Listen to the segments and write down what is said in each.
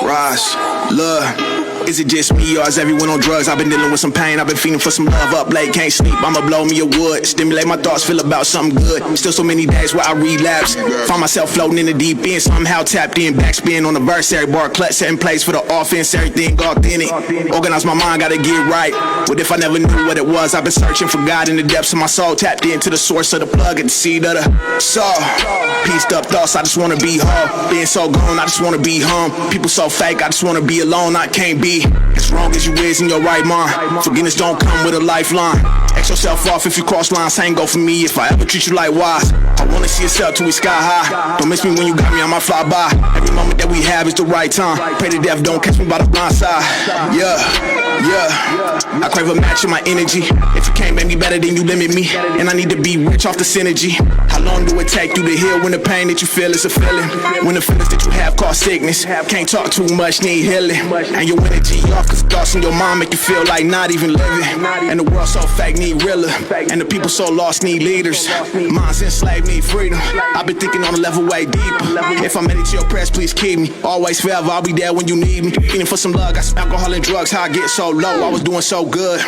Ross, look, is it just me or is everyone on drugs? I've been dealing with some pain, I've been feeling for some love. Up late, can't sleep, I'ma blow me a wood. Stimulate my thoughts, feel about something good. Still so many days where I relapse. Find myself floating in the deep end, somehow tapped in. Backspin on the verse, every bar clutch set in place for the offense. Everything authentic, organize my mind, gotta get right. What if I never knew what it was? I've been searching for God in the depths of my soul. Tapped into the source of the plug at the seed of the soul. Pieced up thoughts, I just wanna be whole. Being so gone, I just wanna be home. People so fake, I just wanna be alone. I can't be as wrong as you is in your right mind. Forgiveness don't come with a lifeline. X yourself off if you cross lines. Ain't go for me if I ever treat you like wise. I wanna see yourself till we sky high. Don't miss me when you got me on my fly by. Every moment that we have is the right time. Pray to death, don't catch me by the blind side. Yeah. I crave a match in my energy. If you can't make me better, then you limit me. And I need to be rich off the synergy. How long do it take you to heal when the pain that you feel is a feeling? When the feelings that you have cause sickness. Can't talk too much, need healing. And your energy off cause thoughts in your mind make you feel like not even living. And the world so fake, need realer. And the people so lost, need leaders. Minds enslaved, need freedom. I've been thinking on a level way deeper. If I made it to your prayers, please keep me. Always forever, I'll be there when you need me. Eating for some love, got some alcohol and drugs. How I get so low, I was doing so good.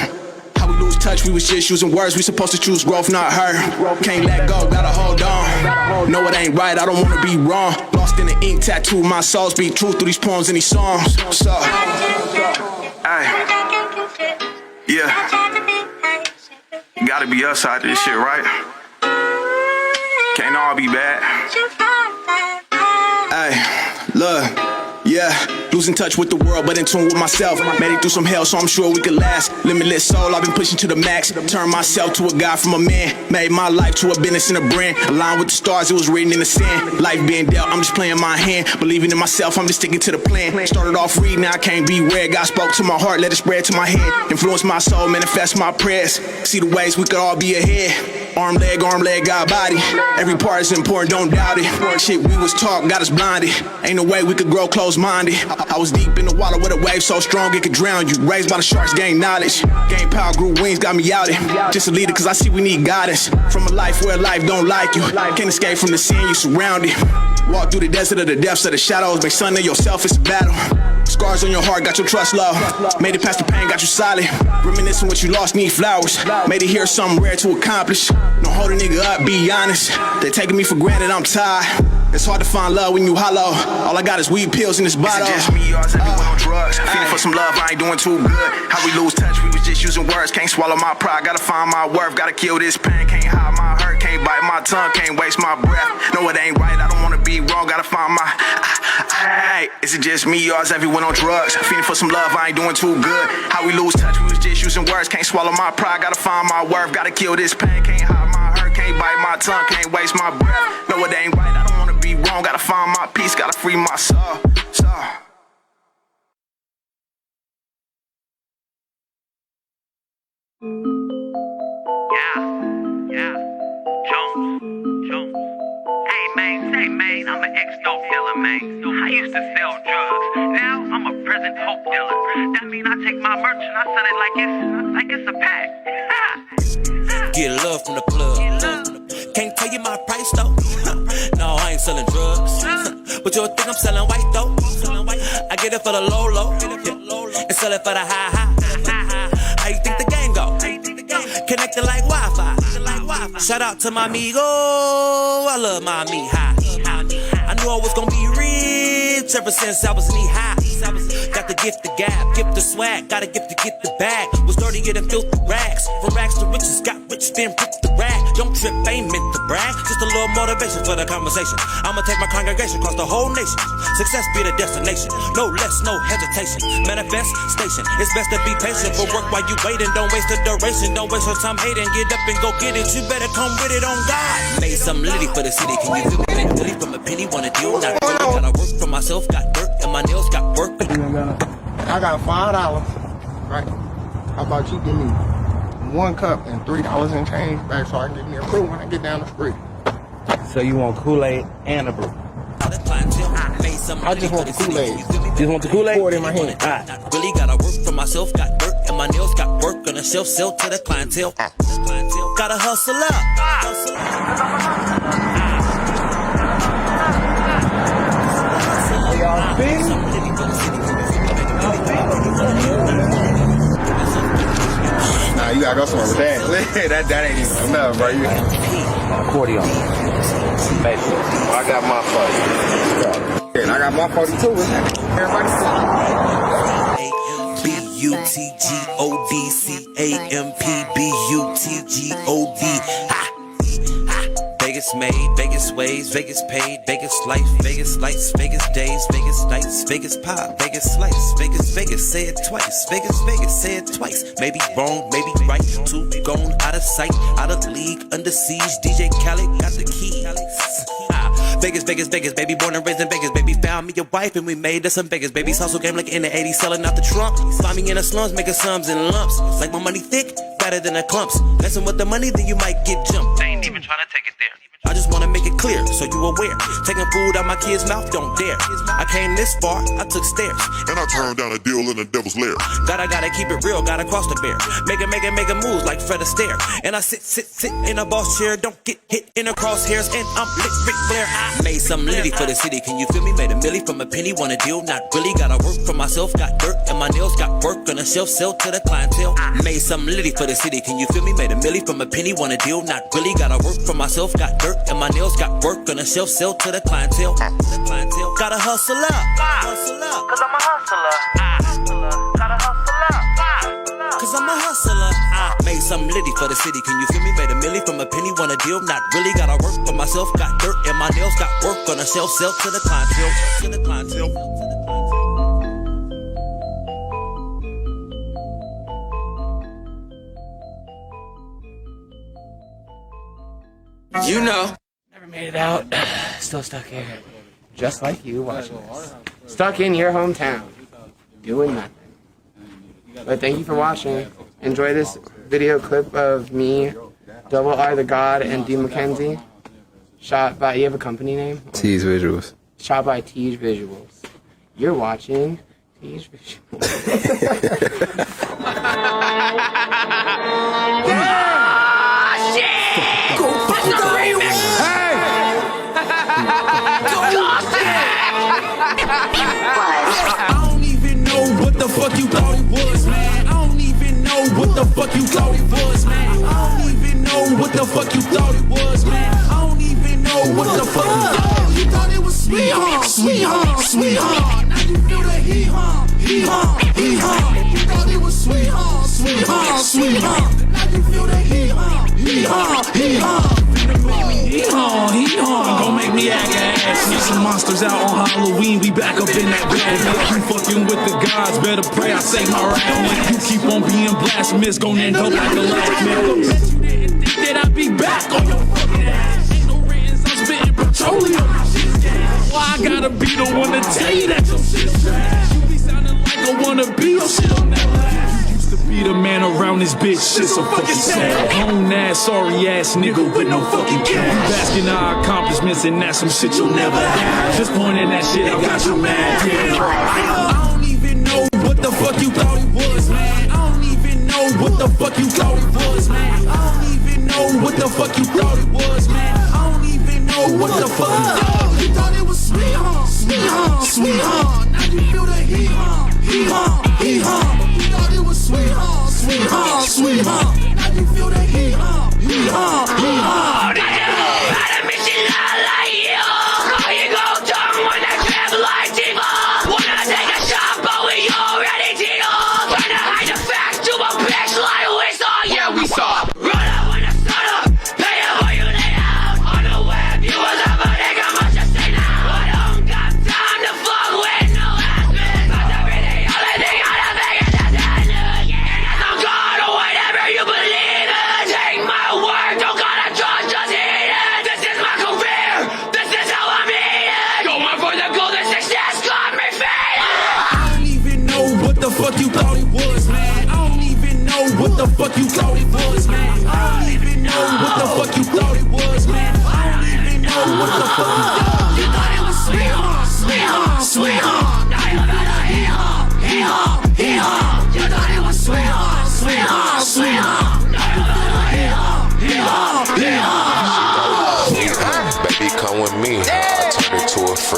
How we lose touch, we was just using words. We supposed to choose growth, not her. Can't let go, gotta hold on. No, it ain't right, I don't wanna be wrong. Lost in the ink, tattoo my soul. Speak truth through these poems and these songs. So, yeah. Gotta be us out this shit, right? Can't all be bad. Hey, look. Yeah, losing touch with the world, but in tune with myself. Made it through some hell, so I'm sure we could last. Limitless soul, I've been pushing to the max. Turned myself to a god from a man. Made my life to a business and a brand. Aligned with the stars, it was written in the sand. Life being dealt, I'm just playing my hand. Believing in myself, I'm just sticking to the plan. Started off reading, now I can't be rare. God spoke to my heart, let it spread to my head. Influence my soul, manifest my prayers. See the ways we could all be ahead. Arm, leg, God, body. Every part is important, don't doubt it. Shit we was taught, got us blinded. Ain't no way we could grow close-minded. I was deep in the water with a wave so strong it could drown you. Raised by the sharks, gained knowledge. Gained power, grew wings, got me outed. Just a leader cause I see we need guidance. From a life where life don't like you. Can't escape from the sin you surrounded. Walk through the desert of the depths of the shadows. Make son of yourself, it's a battle. Scars on your heart, got your trust low. Made it past the pain, got you solid. Reminiscing what you lost, need flowers. Made it here, something rare to accomplish. Don't hold a nigga up, be honest. They taking me for granted, I'm tired. It's hard to find love when you hollow. All I got is weed pills in this bottle. Is it just me or is everyone on drugs? Feeling for some love, I ain't doing too good. How we lose touch, we was just using words. Can't swallow my pride, gotta find my worth. Gotta kill this pain, can't hide my hurt. Can't bite my tongue, can't waste my breath. No, it ain't right, I don't wanna be wrong. Gotta find my... Hey, is it just me or is everyone on drugs? Feeling for some love, I ain't doing too good. How we lose touch, we was just using words. Can't swallow my pride, gotta find my worth. Gotta kill this pain, can't hide my hurt. Can't bite my tongue, can't waste my breath. No, it ain't right, I don't wanna be wrong. Gotta find my peace, gotta free my soul. Yeah, Jones. Hey man, I'm an ex-dope dealer, man. I used to sell drugs, now I'm a present hope dealer. That mean I take my merch and I sell it like it's a pack. Get love from the plug. Can't tell you my price though. No, I ain't selling drugs. But you'll think I'm selling white though. I get it for the low, and sell it for the high. How you think the game go? Connected like Wi-Fi. Shout out to my amigo. I love my high. I knew I was gonna be rich ever since I was knee high. Got the gift, the gap, gift the swag, got a gift to get the bag. Was dirtier than filthy rags. From rags to riches, got rich, then ripped the rag. Don't trip, ain't meant to brag. Just a little motivation for the conversation. I'ma take my congregation across the whole nation. Success be the destination, no less, no hesitation. Manifestation, it's best to be patient. But work while you waiting, don't waste the duration. Don't waste your time hating, get up and go get it. You better come with it on God. Made some litty for the city, can you feel me? Made litty from a penny, wanna deal, not really. Gotta work for myself, got dirt, and my nails got work. I got $5, right? How about you give me 1 cup and $3 in change back so I can get me a brew when I get down the street? So you want Kool-Aid and a brew? I just want the Kool-Aid. Just want the Kool-Aid? Pour it in my hand. Really gotta work for myself, got dirt, and and my nails got work on the shelf, sell to the clientele. Gotta hustle up. Nah, you gotta go somewhere with that. that ain't even enough, bro. You 40 on me. Baby, I got my 40. and I got my 42 with that. Everybody BUTGODCAMPBUTGOD. Ha! Vegas made, Vegas ways, Vegas paid, Vegas life, Vegas lights, Vegas days, Vegas nights, Vegas pop, Vegas slice, Vegas, Vegas, say it twice, Vegas, Vegas, say it twice. Maybe wrong, maybe right, two gone out of sight, out of league, under siege. DJ Khaled got the key. Vegas, Vegas, Vegas, baby, born and raised in Vegas, baby, found me a wife and we made us some Vegas, baby, hustle game like in the 80s, selling out the trunk, find me in the slums, making sums and lumps, like my money thick, fatter than the clumps, messing with the money, then you might get jumped. They ain't even trying to take it there. I just wanna make it clear, so you aware. Taking food out my kid's mouth, don't dare. I came this far, I took stairs. And I turned down a deal in the devil's lair. Gotta keep it real, gotta cross the bear. Making moves like Fred Astaire. And I sit in a boss chair, don't get hit in the crosshairs. And I'm Ric Flair. I made some litty for the city, can you feel me? Made a milli from a penny, want a deal, not really. Gotta work for myself, got dirt and my nails, got work on the shelf, sell to the clientele. Made some litty for the city, can you feel me? Made a milli from a penny, want a deal, not really. Gotta work for myself, got dirt and my nails, got work on the shelf, sell to the clientele. Gotta hustle up. Cause I'm a hustler. Gotta hustle up. Cause I'm a hustler. I made some litty for the city, can you feel me? Made a milli from a penny, want a deal, not really. Gotta work for myself, got dirt and my nails, got work on the shelf, sell to the clientele. You know. Never made it out. Still stuck here. Just like you watching this. Stuck in your hometown. Doing nothing. But thank you for watching. Enjoy this video clip of me, Dubba-AA the God, and D. McKenzie. Shot by, you have a company name? Tease Visuals. Shot by Tease Visuals. You're watching Tease Visuals. I don't even know what the fuck you thought it was, man. I don't even know what the fuck you thought it was, man. I don't even know what the fuck you thought it was, man. I don't even know what the fuck you thought. You thought it was sweetheart, sweetheart, sweetheart. Now you feel the hee-haw, hee-haw, hee-haw. You thought it was sweetheart, sweetheart, sweetheart. Now you feel the hee-haw, hee-haw, hee-haw. Hee-haw, hee-haw, gon' make me act ass. See some monsters out on Halloween, we back up in that bed. You fucking with the gods, better pray I say my right. If you keep on being blasphemous, gon' end up like the last man. Bet you didn't think that I'd be back on your fucking ass. Ain't no ratings, I'm spitting petroleum. Why I gotta be the one to tell you that your shit's trash? You be sounding like I wanna be, your shit'll never last. Be the man around this bitch, shit so fucking sad. Own ass, sorry ass nigga with no fucking cash. You basking our accomplishments and that's some shit you'll never have. Just pointing that shit, I got you mad. I don't even know what the fuck you thought it was, man. I don't even know what the fuck you thought it was, man. I don't even know what the fuck you thought it was, man. I don't even know what the fuck you thought. You thought it was sweetheart, sweetheart, sweetheart. Now you feel the hee-haw, hee-haw, hee-haw. You thought it was sweetheart, sweetheart, sweetheart. Now you feel the hee-haw, hee-haw, hee-haw. Did you had a mission not like you? How you go dumb when they trip like devil? Wanna take a shot, but we already did all. Trying to hide the facts to a bitch like we saw. Yeah, we saw. Run out when the sun up. Pay it for you lay out. On the web, you was up a nigga, must just say now. I don't got time to fuck with no ass bitch. Cause every day, only thing I done make is that look. And I'm God or whatever you believe in. Take my word, don't gotta trust, just eat it. This is my career, this is how I'm eating. Going for the golden success, got me faded. I don't even know what the fuck you thought it was, man. I don't even know what the fuck you thought it was, man. I don't even know what the fuck you thought it was, man. I don't even know what the fuck you thought. You thought it was sweetheart, sweetheart, sweetheart. Now you better hee-haw, hee-haw, hee-haw. You thought it was sweetheart.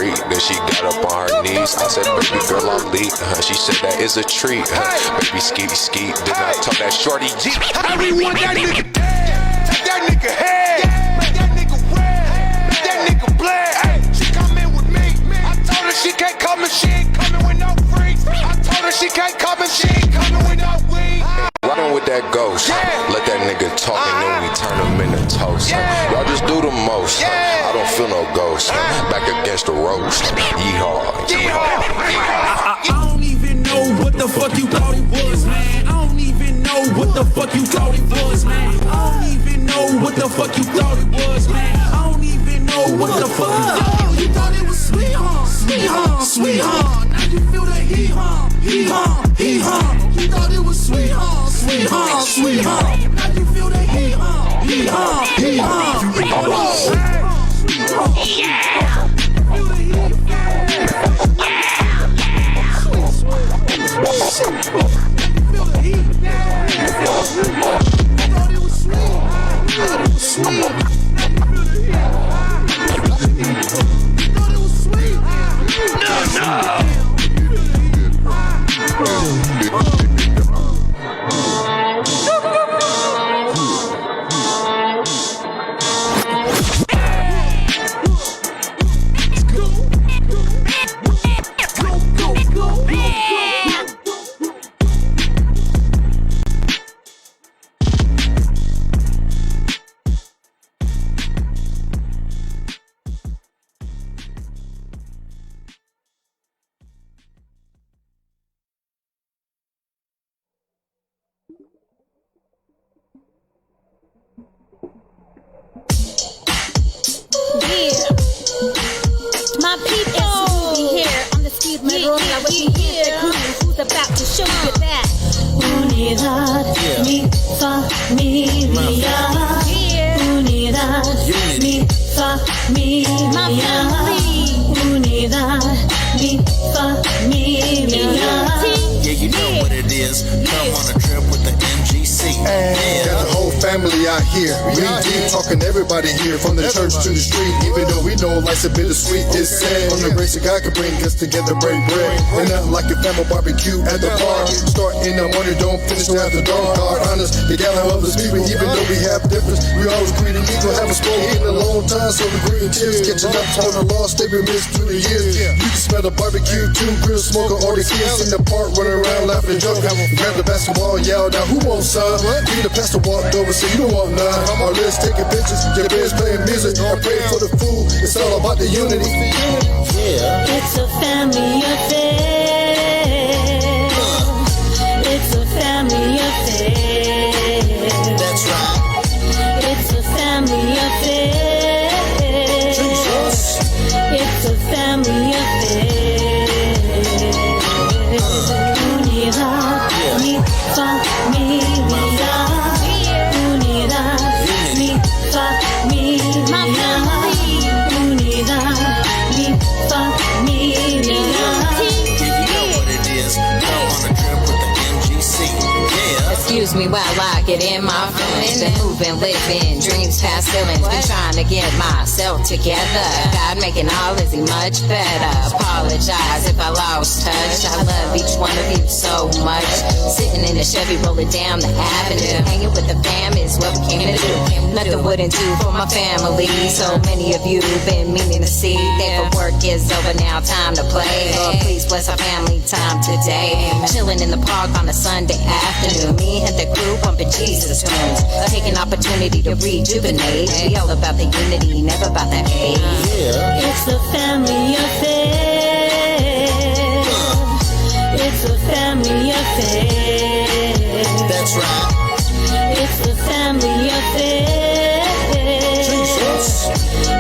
treat. Then she got up on her knees. I said, baby girl, I'm lead. She said that is a treat. Baby skeet skeet. Then I told that shorty G. Everyone that nigga dead. Take that nigga head. Make that nigga red. Make that nigga bled. Hey, she coming with me. I told her she can't come and she ain't coming with no freaks. I told her she can't come and she ain't coming with no weed. Riding with that ghost. Let that nigga talk and then we turn him into toast. Y'all just do the most. I don't feel no ghost. Back against the roast. Yeehaw, yeehaw, yeehaw. I don't even know what the fuck you thought it was, man. I don't even know what the fuck you thought it was, man. I don't even know what the fuck you thought it was, man. I don't even know what the fuck you thought. You thought it was sweet, huh? Sweet, huh? Sweet, huh? Now you feel the heat, huh? Heat, huh? Heat, huh? You thought it was sweet, huh? Sweet, huh? Sweet, huh? Now you feel the heat, huh? Heat, huh? Heat, huh? Yeah. Feel the heat, feel the heat, thought it was sweet, thought it was sweet. Thought it was sweet. No. My people here on the speed metal. Now what you hear, who's about to show you that? Unidad, mi familia. Unidad, mi familia. Unidad, mi familia. Yeah, you know what it is. Come on a trip with the MGC. Got the whole family out here. We deep talking everybody here, from the church to the street. Even though we know life's a bittersweet, it's sad. On the grace of God can bring us together, break bread. We're nothing like a family barbecue at the park. Start in the morning, don't finish till after dark. God honors the gallon of the people, even though we have difference. We always greet and eagle, haven't spoken in a long time, so the green tears catching up on the lost, they been missed through the years. You can smell the barbecue, two grill smoking, all the kids in the park running around laughing and joking. Grab the basketball, yell down, who wants some? Even the pastor walked over, said you don't want none. Our lists taking pictures, your bed's playing music. I pray for the food, it's all about the unity. Yeah. It's a family affair. It's a family affair. That's right. It's a family affair. Jesus. It's a family affair. Unidad, mi familia. Unidad, mi familia. Unidad, mi familia. Yeah, you know what it is. Come on a trip with the MGC. Yeah. Excuse me while I get in my feelings. Been moving, living, dreams past ceilings. Been trying to get myself together. God making all is he much better. Apologize if I lost touch. I love each one of you so much. Sitting in the Chevy, rolling down the avenue. Hanging with the fam is what we came to do. Nothing wouldn't do for my family. So many of you been meaning to see. That for work is over now, time to play. Lord, please bless our family time today. Chilling in the park on a Sunday afternoon. Me and the crew pumping Jesus tunes. Taking opportunity to rejuvenate. We all about the unity, never about the hate. Yeah. It's a family affair. It's a family affair. That's right. It's a family affair. Jesus.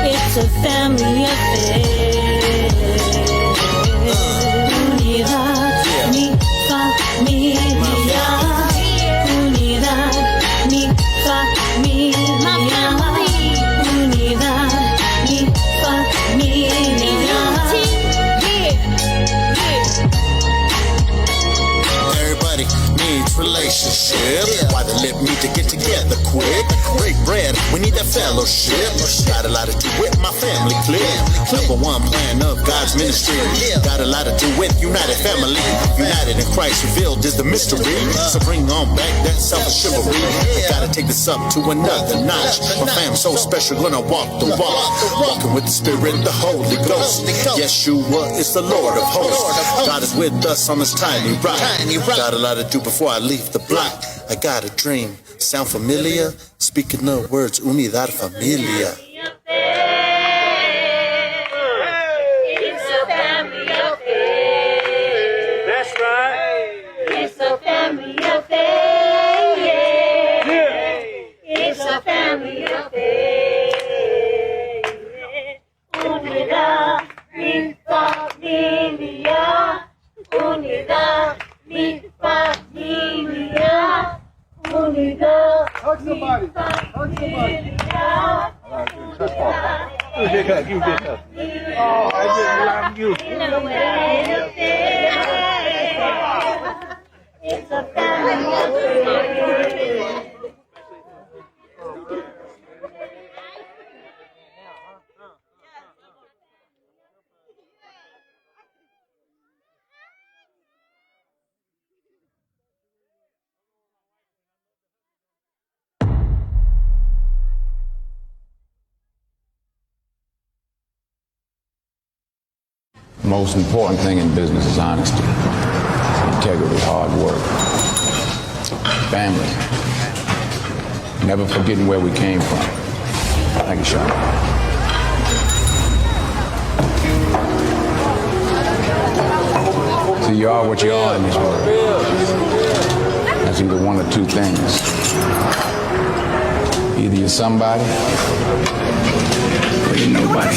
It's a family affair. Unidad, mi familia. Unidad, mi familia. Unidad, mi familia. Everybody needs relationships. Why they let me to get together quick? Break bread, we need that fellowship. Got a lot to do with my family clique. Number one plan of God's ministry. Got a lot to do with United Family. United in Christ revealed is the mystery. So bring on back that selfish chivalry. I gotta take this up to another notch. My fam so special, gonna walk the walk. Walking with the Spirit, the Holy Ghost. Yeshua is the Lord of hosts. God is with us on this tiny rock. Got a lot to do before I leave the block. I got a dream. Sound familiar? Speaking the words, unidad familia. It's a family affair. That's right. It's a family affair. Yeah. It's a family affair. Unidad, mi familia. Unidad, mi familia. Unidad, hug somebody. Hug somebody. You did that. You did that. Oh, I didn't love you. It's a family. The most important thing in business is honesty, integrity, hard work, family, never forgetting where we came from. Thank you, Sean. So you are what you are in this world. That's either one or two things. Either you're somebody or you're nobody.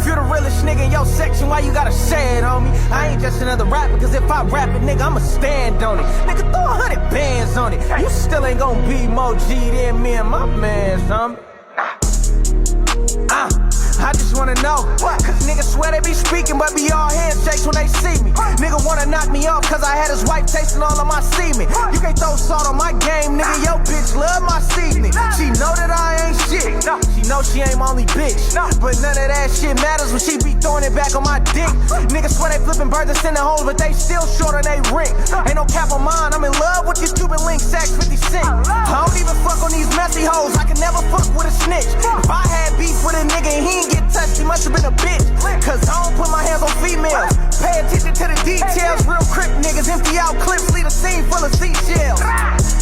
If you the realest nigga in your section, why you gotta say it, homie? I ain't just another rapper, cause if I rap it, nigga, I'ma stand on it. Nigga, throw 100 bands on it. You still ain't gon' be more G than me and my man, homie. I just wanna know, cause niggas swear they be speaking, but be all handshakes when they see me. Nigga wanna knock me off, cause I had his wife tasting all of my semen. You can't throw salt on my game, nigga, yo bitch love my seasoning. She know that I ain't shit, she know she ain't my only bitch. But none of that shit matters when she be throwing it back on my dick. Niggas swear they flipping birds and sending hoes, but they still short on they rent. Ain't no cap on mine, I'm in love with these Cuban link sacks, 50 cent. I don't even fuck on these messy hoes, I can never fuck with a snitch. If I had beef with a nigga and he ain't get touched, he must have been a bitch. Cause I don't put my hands on females. Pay attention to the details. Real crip niggas empty out clips, leave a scene full of seashells.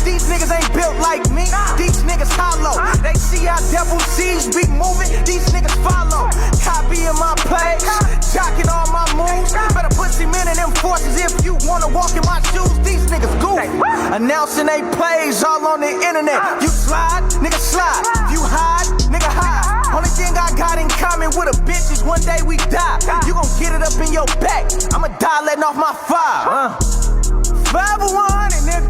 These niggas ain't built like me. These niggas hollow. They see how devil sees be moving. These niggas follow. Copying my plays, jocking all my moves. Better put cement in them forces if you wanna walk in my shoes. These niggas goof. Announcing they plays all on the internet. You slide, nigga slide. You hide, nigga hide. Only thing I got in common with a bitch is one day we die. You gon' get it up in your back. I'ma die letting off my fire. 501, nigga.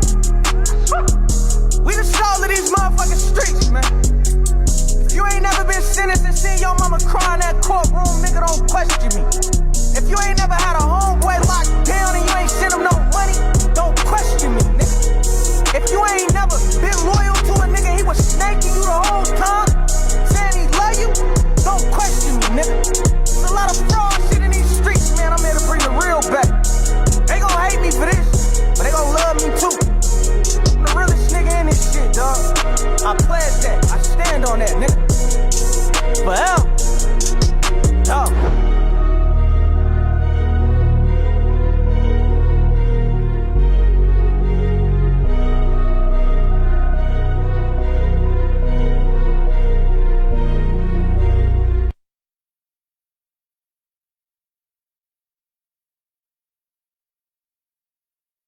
We the soul of these motherfucking streets, man. If you ain't never been sentenced and seen your mama cry in that courtroom, nigga, don't question me. If you ain't never had a homeboy locked down and you ain't sent him no money, don't question me, nigga. If you ain't never been loyal to a nigga, he was snaking you the whole time, saying he love you, don't question me, nigga. There's a lot of fraud shit in these streets, man. I'm here to bring the real back. They gon' hate me for this, but they gon' love me too. I'm the realest nigga in this shit, dog. I pledge that. I stand on that, nigga. Forever. Dog.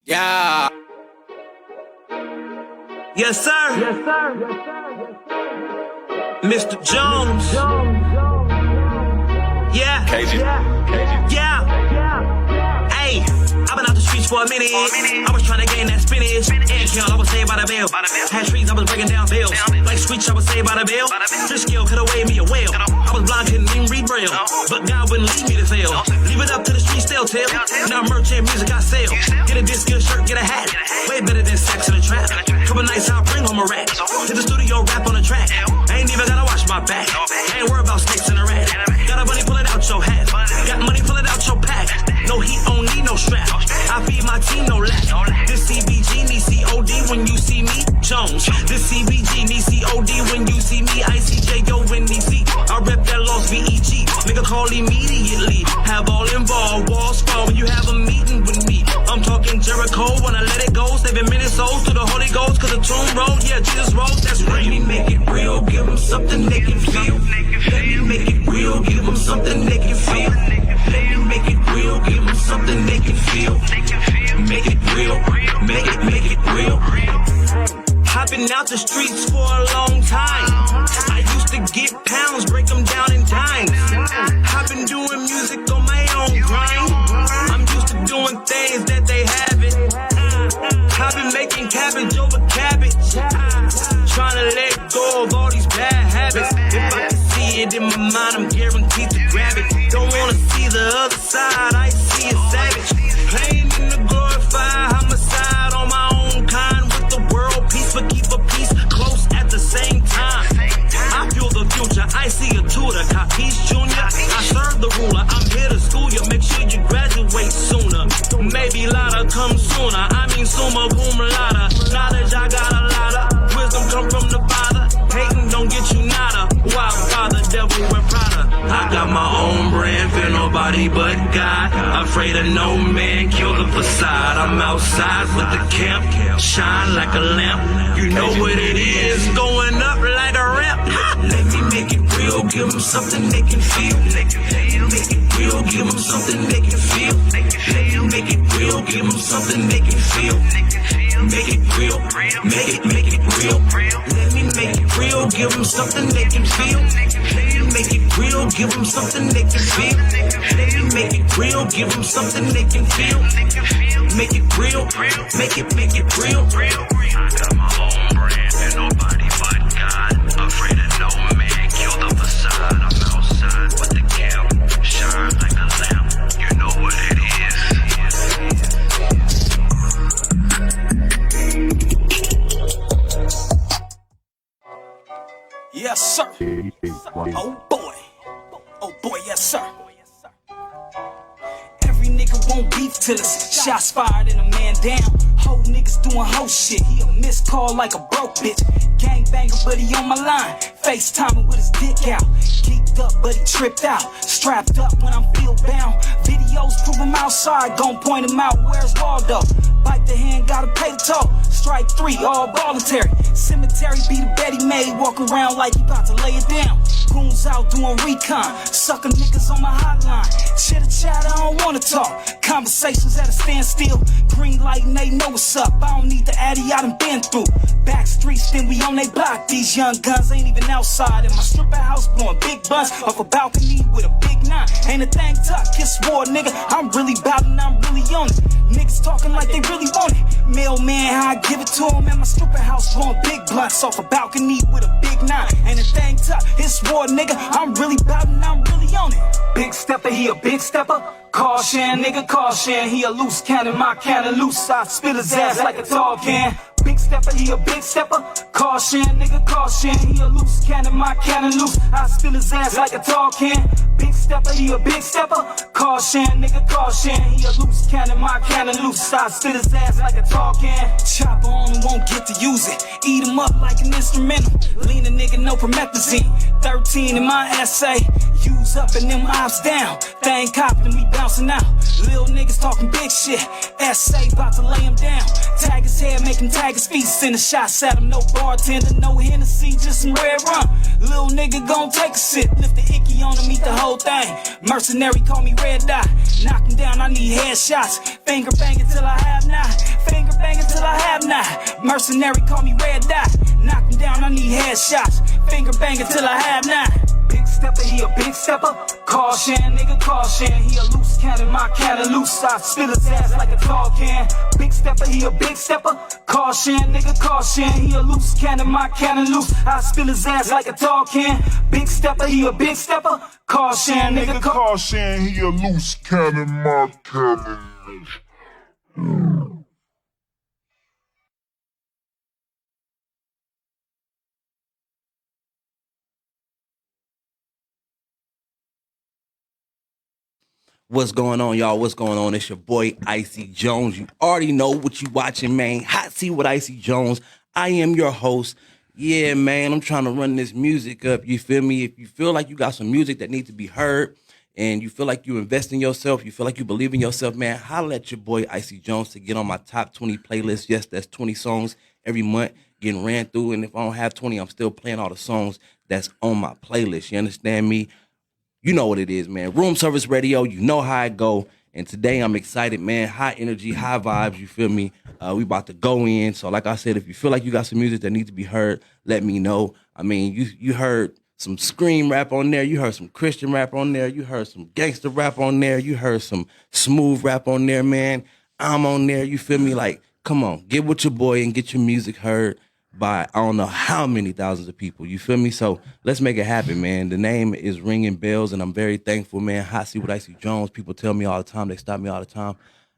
Yeah. Yes, sir. Yes, sir. Mr. Jones. Yeah. KG. Yeah. Hey, I've been out the streets for a minute. I was trying to gain that spinach. Intel, I was saved by the bill. Had streets, I was breaking down bills. Like streets, I was saved by the bill. This skill could've weighed me a whale. I was blind, couldn't even read braille. But God wouldn't leave me to fail. Leave it up to the streets, they'll tell. Now merch and music I sell. Get a disc, get a shirt, get a hat. Way better than sex in a trap. Couple nights I'll bring home a rat. To the studio, rap on the track. I ain't even gotta watch my back. I ain't worried about snakes in a rat. Got got a money, pull it out your hat. Got money, pull it out your pack. No heat, don't need no strap. I feed my team, no lack. This CBG need COD when you see me, Jones. This CBG need COD when you see me, IC Jonez. I rep that lost VEG. Nigga call immediately. Have all involved, walls fall when you have a meeting with me. I'm talking Jericho when I let it go. Saving minutes souls to the Holy Ghost, cause the tomb road, yeah, Jesus rose, that's real. Let me make it real, give them something they can feel. Let me make it real, give them something they can feel. Let me make it real, give them something they can feel. Make it real, make it real. I've been out the streets for a long time. I used to get pounds, break them down in dimes. I've been doing music on my own grind. I'm used to doing things that they haven't. I've been making cabbage over cabbage. Trying to let go of all these bad habits. If I can see it in my mind, I'm guaranteed to grab it. Don't wanna see the other side, I see a savage. Playing in the glorified homicide on my own kind. With the world peace, but keep a peace close at the same time. I feel the future, I see a tutor. Capiche, Junior? I serve the ruler, I'm here to school you. Make sure you graduate sooner. Maybe Lada come sooner. I mean summa boom lada. Knowledge I got a lot of. Wisdom come from the Father. Hating don't get you nada. Wild Father, devil wear Prada. I got my own brand, fear nobody but God. Afraid of no man, kill the facade. I'm outside with the camp, shine like a lamp. You know what it is, going up like a ramp. Let me make it real, give them something they can feel. Make it real, give them something they can feel. Make it real, give them something they can feel. Make it real, make it real. Let me make it real, give them something they can feel. Make it real, give them something they can feel. Make it real, give them something they can feel. Make it real, make it real. I got my own brand and nobody but God. Afraid of no man, kill the facade. I'm outside with the camp, shine like a lamp. You know what it is. Yes, sir. Oh boy, yes, sir. Every nigga want beef till it's shots fired and a man down. Whole niggas doing whole shit. He a missed call like a broke bitch. Gangbanger, but he on my line. FaceTiming with his dick out. Geeked up, but he tripped out. Strapped up when I'm field bound. Videos prove him outside. Gon' point him out. Where's Waldo? Bite the hand, gotta pay the toll. Strike 3, all voluntary. Cemetery be the Betty Maid. Walk around like he about to lay it down. Goons out doing recon. Sucker niggas on my hotline. Chitter chatter, I don't wanna talk. Conversations at a standstill. Green light and they know what's up. I don't need the addy, I done been through. Back streets, then we on they block. These young guns ain't even outside. In my stripper house blowing big butts off a balcony with a big 9. Ain't a thing tucked, kiss war, nigga. I'm really bout it, I'm really on it. Niggas talking like they really want it. Mailman, how I give it to him. At my stripper house blowing big blunts off a balcony with a big 9. Ain't a thing tucked, it's war, nigga. I'm really bout it, I'm really on it. Big stepper, he a big stepper. Caution, nigga, caution. He a loose cannon, my cannon loose. I spit his ass like a tall can. Big stepper, he a big stepper. Caution, nigga, caution. He a loose cannon, my cannon loose. I spill his ass like a tall can. Big stepper, he a big stepper. Caution, nigga, caution. He a loose cannon, my cannon loose. I spit his ass like a tall can. Chopper on him, won't get to use it. Eat him up like an instrumental. Lean a nigga, no promethazine. 13 in my essay. Use up and them ops down. Thing copped and we bouncing out. Lil niggas talking big shit. Essay about to lay him down. Tag his head, make him tag his feet. Send a shots at him, no bartender, no Hennessy, just some red rum. Lil nigga gon' take a sip. Lift the icky on him, eat the whole thing. Mercenary, call me red dot. Knock him down, I need headshots. Finger banging till I have not. Finger banging till I have not. Mercenary, call me red dot. Knock him down, I need headshots. Finger banging till I have not. Big stepper, he a big stepper. Caution, nigga, caution. He a loose cannon, my cannon loose. I spill his ass like a tall can. Big stepper, he a big stepper. Caution, nigga, caution. He a loose cannon, my cannon loose. I spill his ass like a tall can. Big stepper, he a big stepper. Caution, nigga, Caution, he a loose cannon, my cannon loose. What's going on, y'all? What's going on? It's your boy, IC Jonez. You already know what you watching, man. Hot Seat with IC Jonez. I am your host. Yeah, man, I'm trying to run this music up. You feel me? If you feel like you got some music that needs to be heard and you feel like you invest in yourself, you feel like you believe in yourself, man, holla at your boy, IC Jonez, to get on my top 20 playlist. Yes, that's 20 songs every month getting ran through. And if I don't have 20, I'm still playing all the songs that's on my playlist. You understand me? You know what it is, man. Room service radio, you know how it go. And today I'm excited, man. High energy, high vibes, you feel me? We about to go in. So like I said, if you feel like you got some music that needs to be heard, let me know. I mean, you heard some scream rap on there. You heard some Christian rap on there. You heard some gangster rap on there. You heard some smooth rap on there, man. I'm on there, you feel me? Like, come on, get with your boy and get your music heard by I don't know how many thousands of people. You feel me? So let's make it happen, man. The name is ringing bells, and I'm very thankful, man. Hot Seat with IC Jonez. People tell me all the time. They stop me all the time.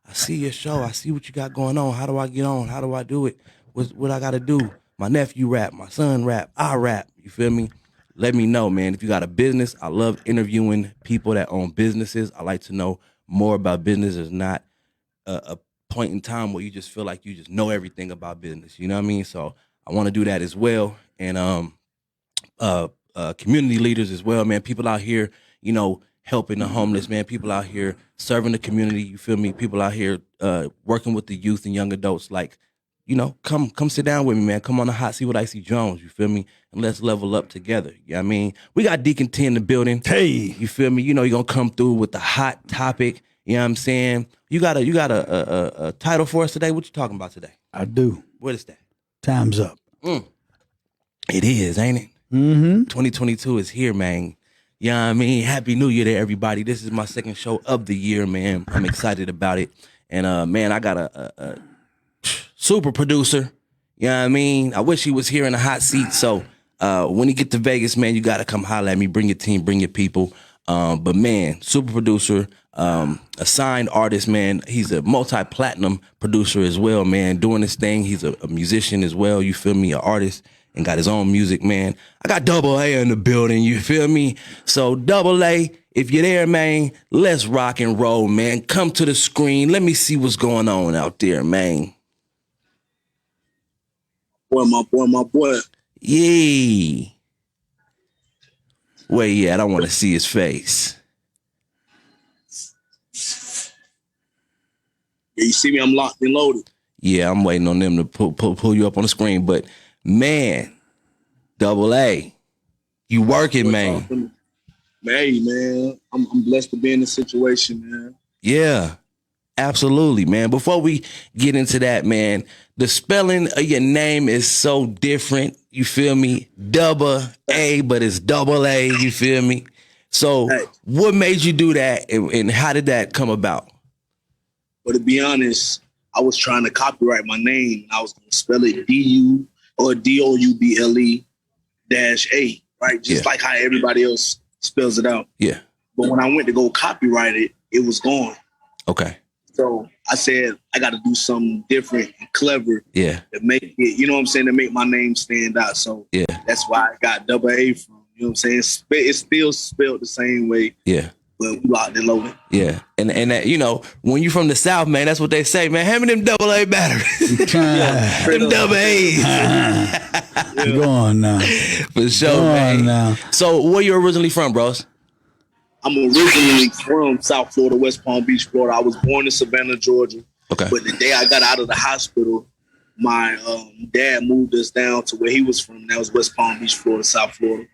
I see your show. I see what you got going on. How do I get on? How do I do it? What I got to do? My nephew rap. My son rap. I rap. You feel me? Let me know, man. If you got a business, I love interviewing people that own businesses. I like to know more about business. It's not a point in time where you just feel like you just know everything about business. You know what I mean? So I want to do that as well. And community leaders as well, man. People out here, you know, helping the homeless, man. People out here serving the community, you feel me? People out here working with the youth and young adults. Like, you know, come sit down with me, man. Come on the Hot Seat with IC Jonez, you feel me? And let's level up together. You know what I mean? We got Deacon T in the building. Hey. You feel me? You know you're going to come through with the hot topic. You know what I'm saying? You got a title for us today? What you talking about today? I do. What is that? Time's up. It is, ain't it? Mm-hmm. 2022 is here, man. You know what I mean? Happy New Year to everybody. This is my second show of the year, man. I'm excited about it. And, man, I got a super producer. You know what I mean? I wish he was here in the hot seat. So when he get to Vegas, man, you got to come holler at me. Bring your team, bring your people. But, man, super producer, a signed artist, man. He's a multi-platinum producer as well, man. Doing this thing. He's a musician as well. You feel me? An artist and got his own music, man. I got Dubba-AA in the building. You feel me? So Dubba-AA, if you're there, man, let's rock and roll, man. Come to the screen. Let me see what's going on out there, man. My boy. Yeah. Where he at? I want to see his face. Yeah, you see me? I'm locked and loaded. Yeah, I'm waiting on them to pull you up on the screen. But, man, Dubba-AA, you working, man. Hey, man, I'm blessed to be in this situation, man. Yeah, absolutely, man. Before we get into that, man, the spelling of your name is so different. You feel me? Dubba-A, but it's Dubba-A. You feel me? So what made you do that, and how did that come about? But to be honest, I was trying to copyright my name. I was going to spell it D-U or D-O-U-B-L-E -A, right? Just like how everybody else spells it out. Yeah. But when I went to go copyright it, it was gone. Okay. So I said, I got to do something different and clever. Yeah. To make it, you know what I'm saying, to make my name stand out. So yeah, that's why I got Dubba-A from. You know what I'm saying? It's still spelled the same way. Yeah. But we locked and loaded. Yeah. And that, you know, when you from the South, man, that's what they say, man. Hand me them Dubba-A batteries. Them Dubba-A's. Go on now. For sure, man. Now. So where you originally from, bros? I'm originally from South Florida, West Palm Beach, Florida. I was born in Savannah, Georgia. Okay. But the day I got out of the hospital, my dad moved us down to where he was from. That was West Palm Beach, Florida, South Florida.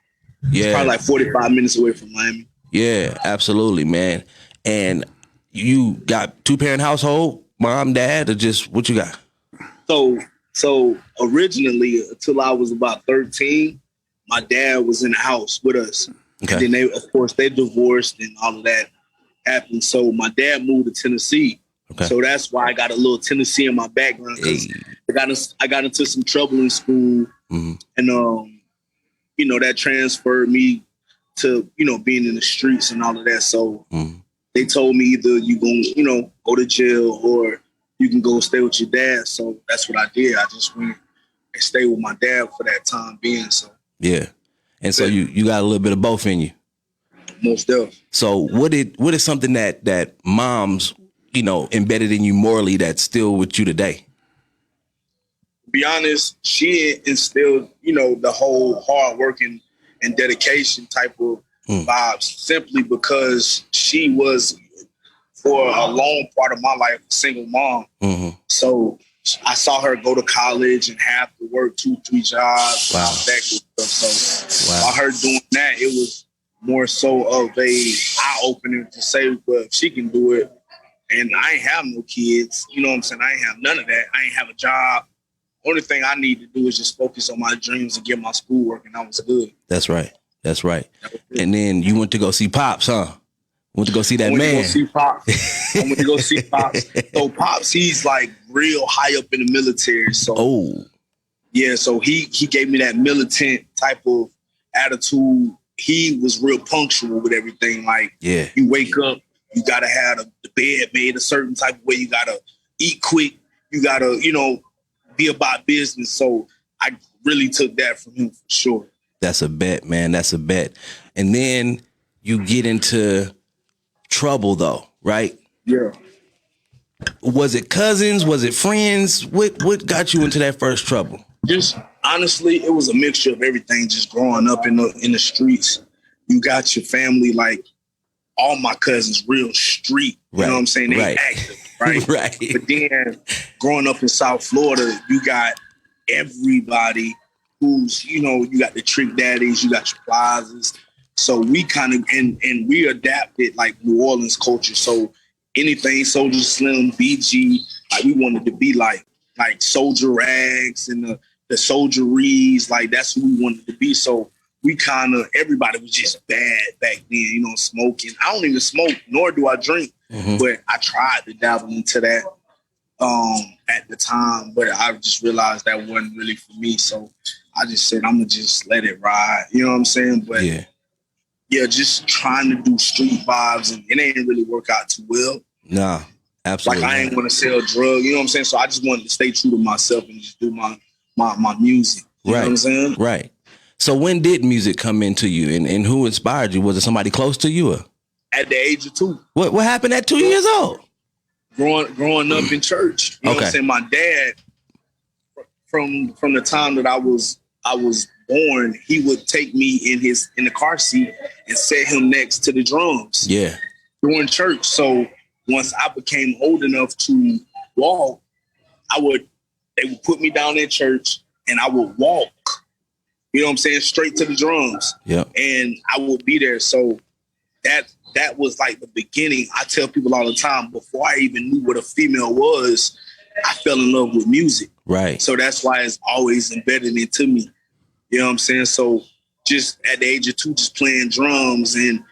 Yeah. It's probably like 45 minutes away from Miami. Yeah, absolutely, man. And you got two-parent household, mom, dad, or just what you got? So originally, until I was about 13, my dad was in the house with us. Okay. And then they divorced and all of that happened. So my dad moved to Tennessee. Okay. So that's why I got a little Tennessee in my background. I got into some trouble in school, and you know, that transferred me to, you know, being in the streets and all of that. So they told me either you gonna, you know, go to jail or you can go stay with your dad. So that's what I did. I just went and stayed with my dad for that time being. So yeah. And so you got a little bit of both in you. most definitely. So what is something that moms, embedded in you morally that's still with you today? To be honest, she instilled, the whole hard working and dedication type of vibes, simply because she was, for a long part of my life, a single mom. Mm-hmm. So I saw her go to college and have to work 2-3 jobs. Wow. That good stuff. So by her doing that, it was more so of a eye-opener to say, well, if she can do it, and I ain't have no kids, you know what I'm saying? I ain't have none of that. I ain't have a job. Only thing I need to do is just focus on my dreams and get my schoolwork, and I was good. That's right. And then you went to go see Pops, huh? Went to go see that man. I went to go see Pops. So Pops, he's like real high up in the military. So yeah, so he gave me that militant type of attitude. He was real punctual with everything. Like, you wake up, you gotta have the bed made a certain type of way. You gotta eat quick. You gotta, be about business. So I really took that from him for sure. That's a bet, man. That's a bet. And then you get into trouble, though, right? Yeah. Was it cousins? Was it friends? What got you into that first trouble? Just honestly, it was a mixture of everything. Just growing up in the streets, you got your family, like all my cousins, real street. You know what I'm saying? They active, right? Right. But then growing up in South Florida, you got everybody who's, you got the Trick Daddies, you got your Plazas. So we kind of, and we adapted like New Orleans culture. So anything Soulja Slim, BG, like we wanted to be like Soldier Rags and the soldieries, like that's who we wanted to be. So we kind of, everybody was just bad back then, smoking. I don't even smoke, nor do I drink, but I tried to dabble into that at the time, but I just realized that wasn't really for me. So I just said, I'm going to just let it ride. You know what I'm saying? But yeah, just trying to do street vibes, and it ain't really work out too well. Nah, absolutely. Like I ain't want to sell drugs, you know what I'm saying? So I just wanted to stay true to myself and just do my music. You know what I'm saying? Right. So when did music come into you, and who inspired you? Was it somebody close to you? Or? At the age of 2. What happened at 2 years old? Growing up in church. You know what I'm saying? My dad, from the time that I was born, he would take me in the car seat and set him next to the drums. Yeah. During church. So once I became old enough to walk, they would put me down in church and I would walk, you know what I'm saying, straight to the drums. Yeah. And I would be there. So that was like the beginning. I tell people all the time, before I even knew what a female was, I fell in love with music. Right. So that's why it's always embedded into me. You know what I'm saying? So just at the age of 2, just playing drums and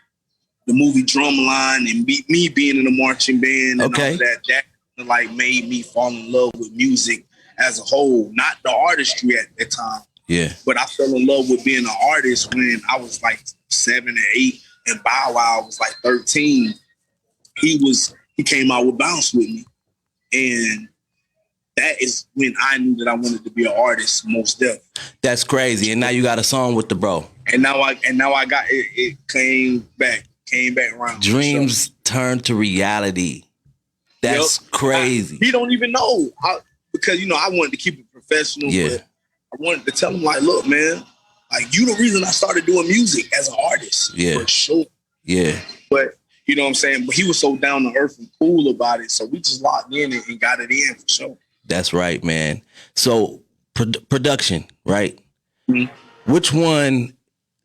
the movie Drumline and me being in a marching band and all that like made me fall in love with music as a whole, not the artistry at that time. Yeah. But I fell in love with being an artist when I was like 7 or 8, and Bow Wow was like 13. He came out with Bounce with me. And that is when I knew that I wanted to be an artist, most definitely. That's crazy. And now you got a song with the bro. And now I got it came back around. Dreams turned to reality. That's crazy. He don't even know because I wanted to keep it professional. Yeah. But I wanted to tell him like, look, man, like you the reason I started doing music as an artist. Yeah. For sure. Yeah. But you know what I'm saying? But he was so down to earth and cool about it. So we just locked in and got it in for sure. That's right, man. So production, right? Mm-hmm. Which one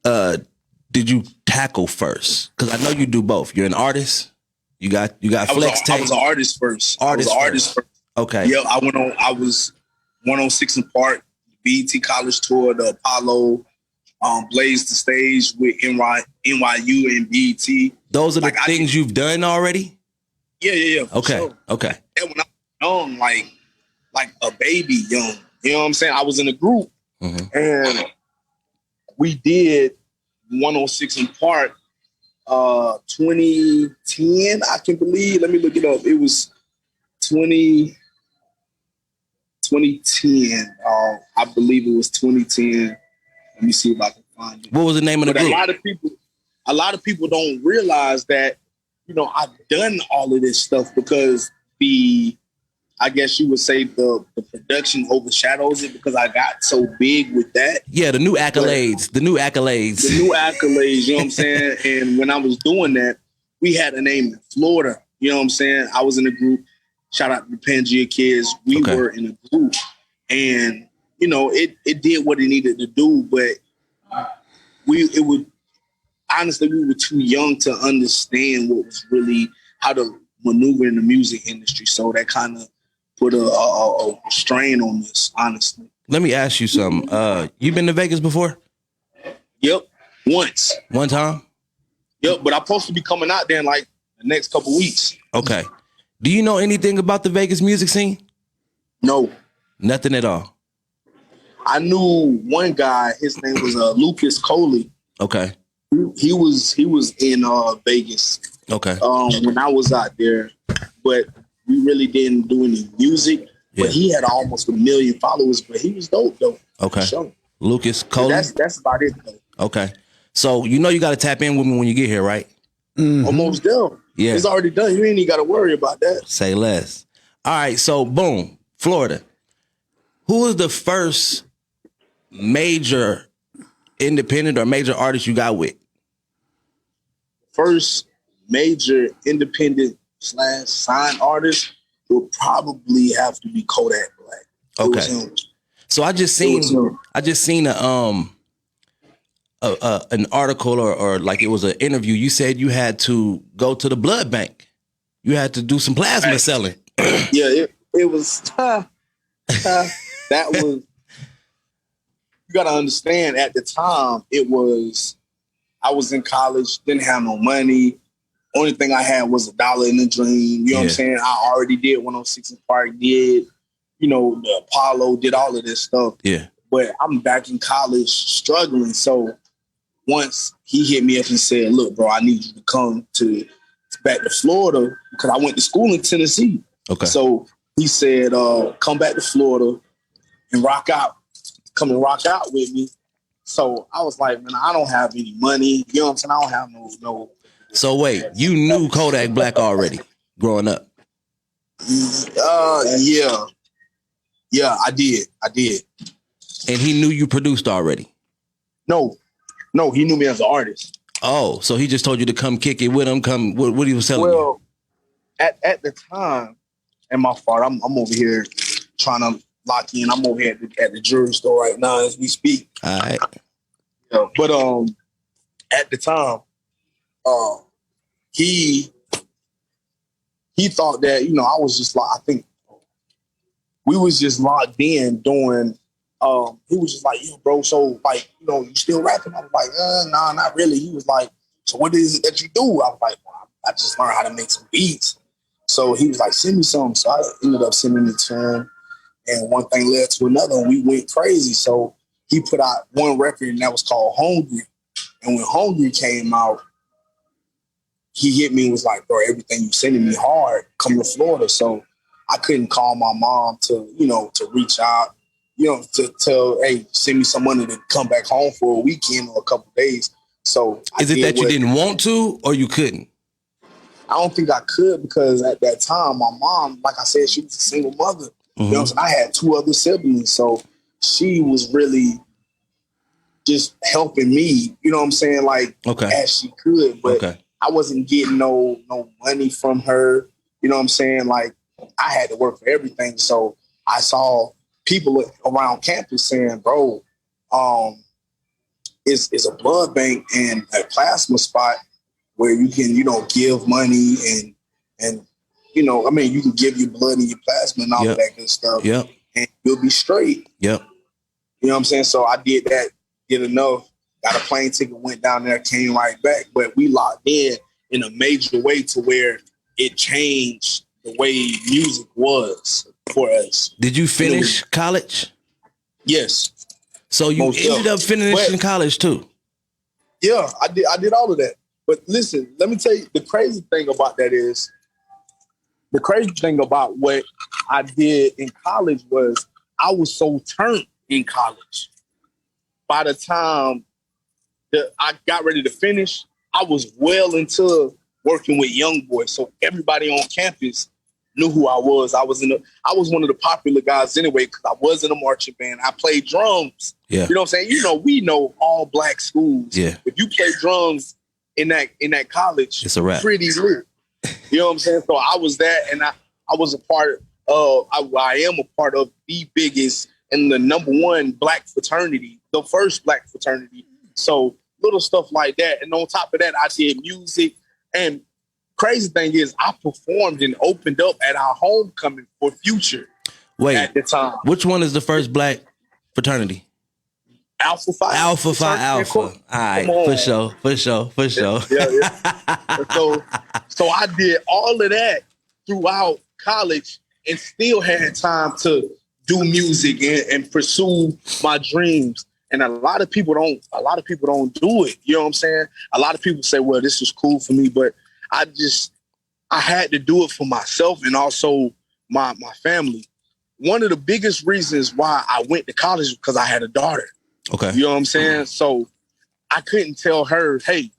did you tackle first? Because I know you do both. You're an artist. You got flex tape. I was an artist first. Artist first. Okay. Yeah, I was 106 in Park, BET College Tour, the Apollo, Blaze the Stage with NYU and BET. Those are the things you've done already? Yeah. Okay. Sure. Okay. And when I was young, like a baby young, you know what I'm saying? I was in a group and we did 106 in Park 2010, I can believe. Let me look it up. It was 2010. I believe it was 2010. Let me see if I can find it. What was the name of the group? A lot of people, a lot of people don't realize that, you know, I've done all of this stuff because I guess you would say the production overshadows it because I got so big with that. Yeah, the new accolades. The new accolades, you know what I'm saying? And when I was doing that, we had a name in Florida. You know what I'm saying? I was in a group. Shout out to the Pangea kids. We were in a group. And, you know, it did what it needed to do, but honestly, we were too young to understand what was really how to maneuver in the music industry. So that kind of put a strain on this, honestly. Let me ask you something. You been to Vegas before? Yep. Once. One time? Yep, but I'm supposed to be coming out there in like the next couple weeks. Okay. Do you know anything about the Vegas music scene? No. Nothing at all? I knew one guy, his name was Lucas Coley. Okay. He was in Vegas. Okay. When I was out there, but we really didn't do any music. Yeah. But he had almost 1 million followers. But he was dope though. Okay. Sure. Lucas Coley. That's about it though. Okay. So you know you got to tap in with me when you get here, right? Almost done. Yeah. It's already done. You ain't even got to worry about that. Say less. All right. So boom, Florida. Who was the first major independent or major artist you got with? First major independent / signed artist would probably have to be Kodak Black. Okay. So I just seen an article or like it was an interview. You said you had to go to the blood bank. You had to do some plasma selling. Yeah, it was that was. You got to understand, at the time, I was in college, didn't have no money. Only thing I had was $1 in a dream. You know what I'm saying? I already did 106 in Park, did, you know, the Apollo, did all of this stuff. Yeah. But I'm back in college struggling. So once he hit me up and said, look, bro, I need you to come back to Florida because I went to school in Tennessee. Okay. So he said, come back to Florida and rock out. Come and rock out with me. So I was like, man, I don't have any money. You know what I'm saying? I don't have no. So wait, you knew Kodak Black already growing up? Yeah. Yeah, I did. And he knew you produced already? No, he knew me as an artist. Oh, so he just told you to come kick it with him, what he was telling you? Well, at the time, and my fault, I'm over here trying to lock in. I'm over here at the jewelry store right now as we speak. All right. Yeah, but at the time, he thought that, you know, I was just like, I think we was just locked in doing. He was just like, yo, bro, so like, you know, you still rapping? I was like, nah, not really. He was like, so what is it that you do? I was like, well, I just learned how to make some beats. So he was like, send me some. So I ended up sending it to him. And one thing led to another, and we went crazy. So he put out one record, and that was called Hungry. And when Hungry came out, he hit me and was like, bro, everything you sending me hard, come to Florida. So I couldn't call my mom to reach out, to tell, hey, send me some money to come back home for a weekend or a couple days. So is it that you didn't want to or you couldn't? I don't think I could because at that time, my mom, like I said, she was a single mother. You know what I'm saying? I had 2 other siblings, so she was really just helping me, you know what I'm saying, like as she could. But I wasn't getting no money from her, you know what I'm saying? Like I had to work for everything. So I saw people around campus saying, bro, it's a blood bank and a plasma spot where you can, give money and you can give your blood and your plasma and all of that good stuff. Yep. And you'll be straight. Yep. You know what I'm saying? So I did that, did enough, got a plane ticket, went down there, came right back. But we locked in a major way to where it changed the way music was for us. Did you finish college? Yes. So you ended up finishing college too? Yeah, I did all of that. But listen, let me tell you, the crazy thing about what I did in college was I was so turned in college. By the time that I got ready to finish, I was well into working with young boys, so everybody on campus knew who I was. I was one of the popular guys anyway because I was in a marching band. I played drums. Yeah. You know what I'm saying? We know all black schools. Yeah. If you play drums in that college, it's a wrap. Pretty lit. You know what I'm saying? So I was that, and I was a part of. I am a part of the biggest and the #1 black fraternity, the first black fraternity. So little stuff like that, and on top of that, I did music. And crazy thing is, I performed and opened up at our homecoming for Future. Wait, at the time, which one is the first black fraternity? Alpha Phi. Alpha Phi Alpha. All right, for sure. Yeah. So I did all of that throughout college and still had time to do music and pursue my dreams. And a lot of people don't do it. You know what I'm saying? A lot of people say, well, this is cool for me, but I had to do it for myself and also my family. One of the biggest reasons why I went to college was because I had a daughter. Okay. You know what I'm saying? So I couldn't tell her, hey,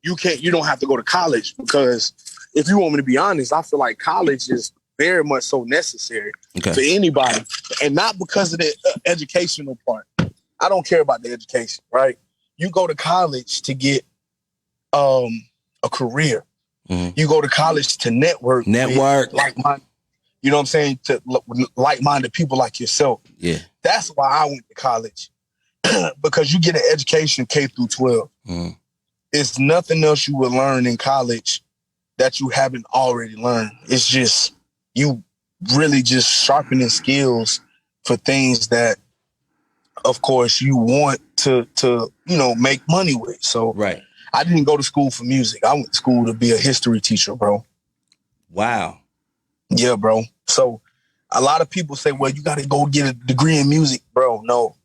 you don't have to go to college, because if you want me to be honest, I feel like college is very much so necessary for anybody, and not because of the educational part. I don't care about the education, right? You go to college to get a career. Mm-hmm. You go to college to network. Like-minded, you know what I'm saying? To like-minded people like yourself. Yeah. That's why I went to college. Because you get an education K through 12. Mm. It's nothing else you will learn in college that you haven't already learned. It's just you really just sharpening skills for things that, of course, you want to make money with. So right. I didn't go to school for music. I went to school to be a history teacher, bro. Wow. Yeah, bro. So a lot of people say, well, you got to go get a degree in music, bro. No.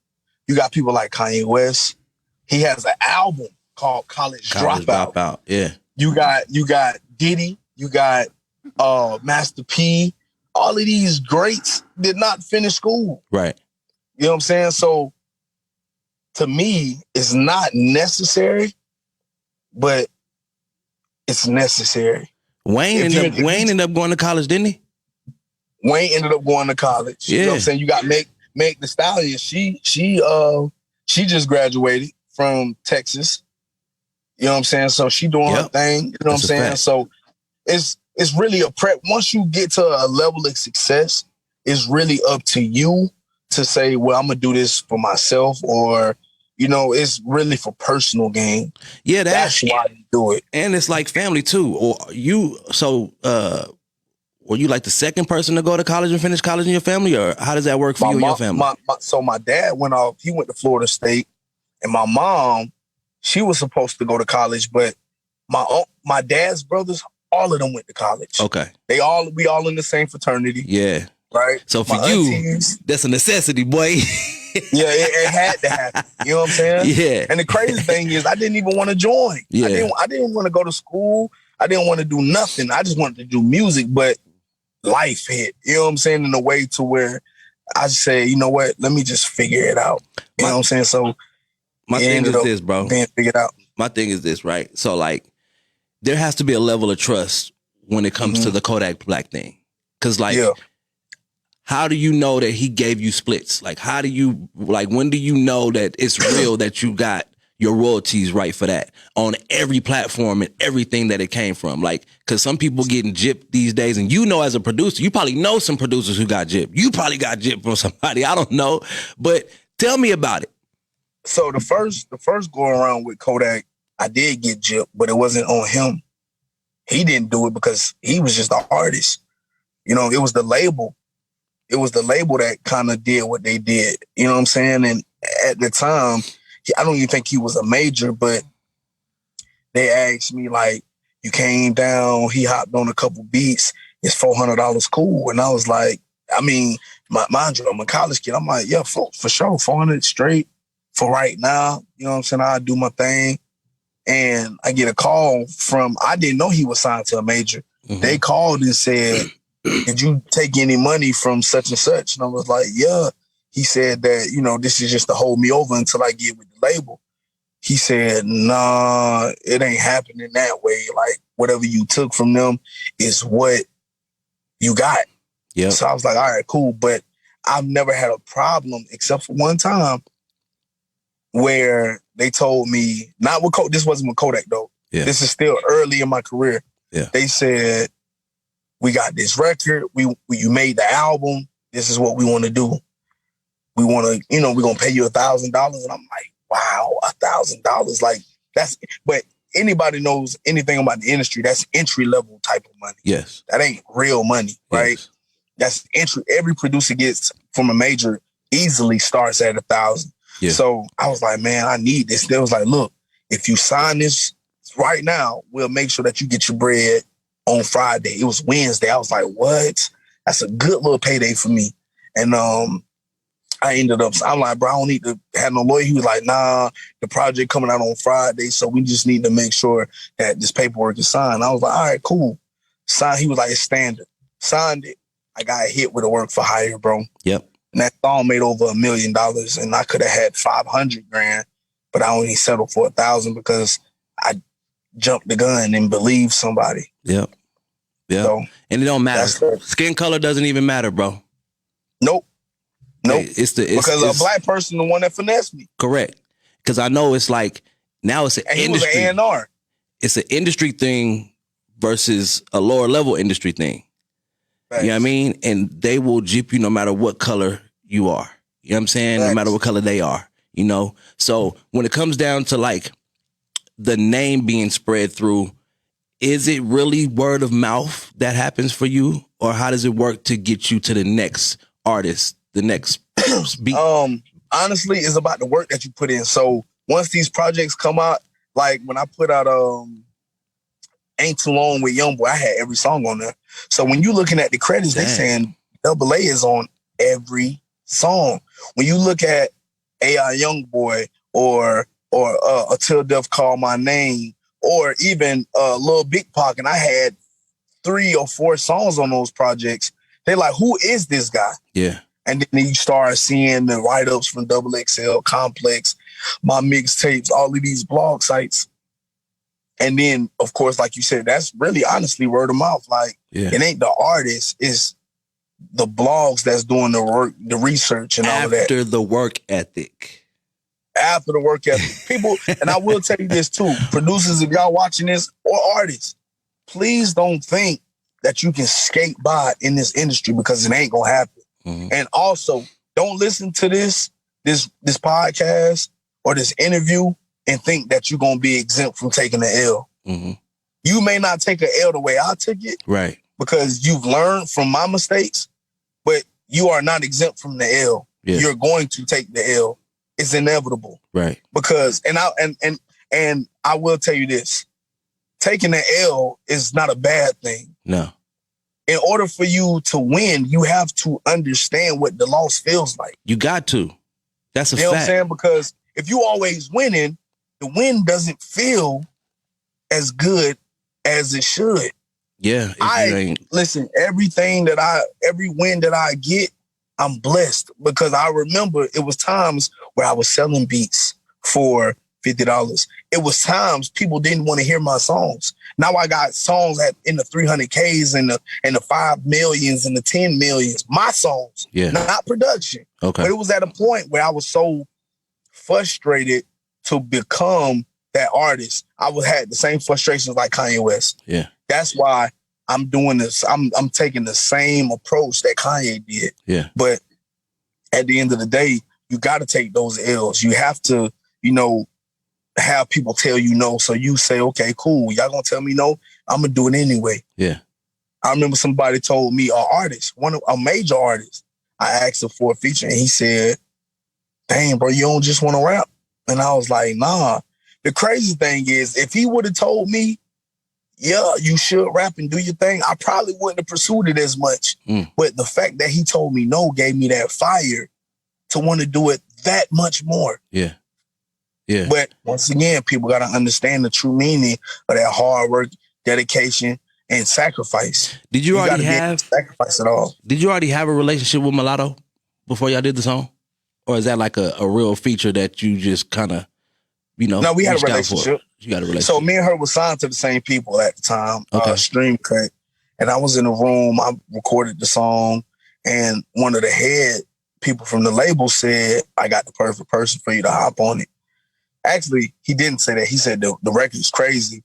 You got people like Kanye West. He has an album called College Dropout. Yeah. You got Diddy. You got Master P. All of these greats did not finish school. Right. You know what I'm saying? So to me, it's not necessary, but it's necessary. Wayne ended up going to college, didn't he? Wayne ended up going to college. Yeah. You know what I'm saying? You got Meg Thee Stallion, she just graduated from Texas. You know what I'm saying? So she doing her thing. You know what I'm saying? So it's really a prep. Once you get to a level of success, it's really up to you to say, well, I'm gonna do this for myself, or it's really for personal gain. Yeah, that's why you do it. And it's like family too. Or were you like the second person to go to college and finish college in your family, or how does that work for you and your family? So my dad went off. He went to Florida State, and my mom, she was supposed to go to college, but my dad's brothers, all of them went to college. Okay, we all in the same fraternity. Yeah, right. So for you, that's a necessity, boy. Yeah, it had to happen. You know what I'm saying? Yeah. And the crazy thing is, I didn't even want to join. Yeah. I didn't want to go to school. I didn't want to do nothing. I just wanted to do music, but life hit, you know what I'm saying, in a way to where I say, you know what, let me just figure it out. You know what I'm saying? So my thing is this, bro. Being figured out. My thing is this, right? So like, there has to be a level of trust when it comes to the Kodak Black thing. Cause like, how do you know that he gave you splits? Like, when do you know that it's real that you got your royalties right for that on every platform and everything that it came from? Like, cause some people getting gypped these days, and as a producer, you probably know some producers who got gypped. You probably got gypped from somebody, I don't know, but tell me about it. So the first go around with Kodak, I did get gypped, but it wasn't on him. He didn't do it because he was just an artist. It was the label. It was the label that kind of did what they did. You know what I'm saying? And at the time, I don't even think he was a major, but they asked me, like, you came down, he hopped on a couple beats, it's $400 cool. And I was like, I mean, mind you, I'm a college kid. I'm like, yeah, for sure, 400 straight for right now. You know what I'm saying? I do my thing. And I get a call I didn't know he was signed to a major. Mm-hmm. They called and said, did you take any money from such and such? And I was like, yeah. He said that, this is just to hold me over until I get with the label. he said, nah, it ain't happening that way. Like, whatever you took from them is what you got. Yeah. So I was like, all right, cool. But I've never had a problem except for one time where they told me, not with Kodak, this wasn't with Kodak though. Yeah. This is still early in my career. Yeah. They said, we got this record. You made the album. This is what we want to do. We want to, we're going to pay you $1,000. And I'm like, wow, $1,000. Like but anybody knows anything about the industry, that's entry level type of money. Yes. That ain't real money, right? Yes. That's entry. Every producer gets from a major easily starts at 1,000. Yeah. So I was like, man, I need this. They was like, look, if you sign this right now, we'll make sure that you get your bread on Friday. It was Wednesday. I was like, what? That's a good little payday for me. And I ended up, I'm like, bro, I don't need to have no lawyer. He was like, nah, the project coming out on Friday, so we just need to make sure that this paperwork is signed. I was like, all right, cool. Signed. He was like, it's standard. Signed it. I got hit with a work for hire, bro. Yep. And that song made over $1 million, and I could have had $500,000, but I only settled for $1,000 because I jumped the gun and believed somebody. Yep. Yeah. So, and it don't matter. Skin color doesn't even matter, bro. Nope. Hey, because a black person, the one that finessed me. Correct. Because I know it's like now it's an industry. He was an A&R. It's an industry thing versus a lower level industry thing. Right. You know what I mean? And they will jip you no matter what color you are. You know what I'm saying? Right. No matter what color they are. You know? So when it comes down to like the name being spread through, is it really word of mouth that happens for you? Or how does it work to get you to the next artist, the next beat? Honestly, it's about the work that you put in. So once these projects come out, like when I put out Ain't Too Long with Youngboy, I had every song on there. So when you looking at the credits, they saying Dubba-AA is on every song. When you look at AI Youngboy or Until Death Call My Name, or even Lil Big Pac, and I had 3 or 4 songs on those projects. They're like, who is this guy? Yeah. And then you start seeing the write-ups from XXL, Complex, my mixtapes, all of these blog sites. And then, of course, like you said, that's really honestly word of mouth. Like, It ain't the artist, it's the blogs that's doing the work, the research and all of that. After the work ethic. After the work ethic. People, and I will tell you this too, producers, if y'all watching this, or artists, please don't think that you can skate by in this industry because it ain't gonna happen. Mm-hmm. And also, don't listen to this podcast or this interview and think that you're gonna be exempt from taking the L. Mm-hmm. You may not take an L the way I took it, right? Because you've learned from my mistakes, but you are not exempt from the L. Yeah. You're going to take the L. It's inevitable, right? Because and I will tell you this: taking the L is not a bad thing. No. In order for you to win, you have to understand what the loss feels like. You got to. That's a fact. You know what I'm saying? Because if you always winning, the win doesn't feel as good as it should. Yeah. Listen, every win that I get, I'm blessed because I remember it was times where I was selling beats for $50. It was times people didn't want to hear my songs. Now I got songs in the 300Ks and the 5 millions and the 10 millions. My songs, not production. Okay. But it was at a point where I was so frustrated to become that artist. I had the same frustrations like Kanye West. Yeah. That's why I'm doing this. I'm taking the same approach that Kanye did. Yeah. But at the end of the day, you got to take those L's. You have to, have people tell you no. So you say, okay, cool. Y'all gonna tell me no? I'm gonna do it anyway. Yeah. I remember somebody told me, a major artist, I asked him for a feature and he said, dang, bro, you don't just want to rap? And I was like, nah. The crazy thing is, if he would have told me, yeah, you should rap and do your thing, I probably wouldn't have pursued it as much. But the fact that he told me no gave me that fire to want to do it that much more. Yeah. Yeah. But once again, people got to understand the true meaning of that hard work, dedication, and sacrifice. Did you already have sacrifice at all? Did you already have a relationship with Mulatto before y'all did the song? Or is that like a real feature that you just kind of No, we had a relationship. You got a relationship. So me and her were signed to the same people at the time, Stream Cut. And I was in the room, I recorded the song, and one of the head people from the label said, I got the perfect person for you to hop on it. Actually, he didn't say that. He said the record's crazy.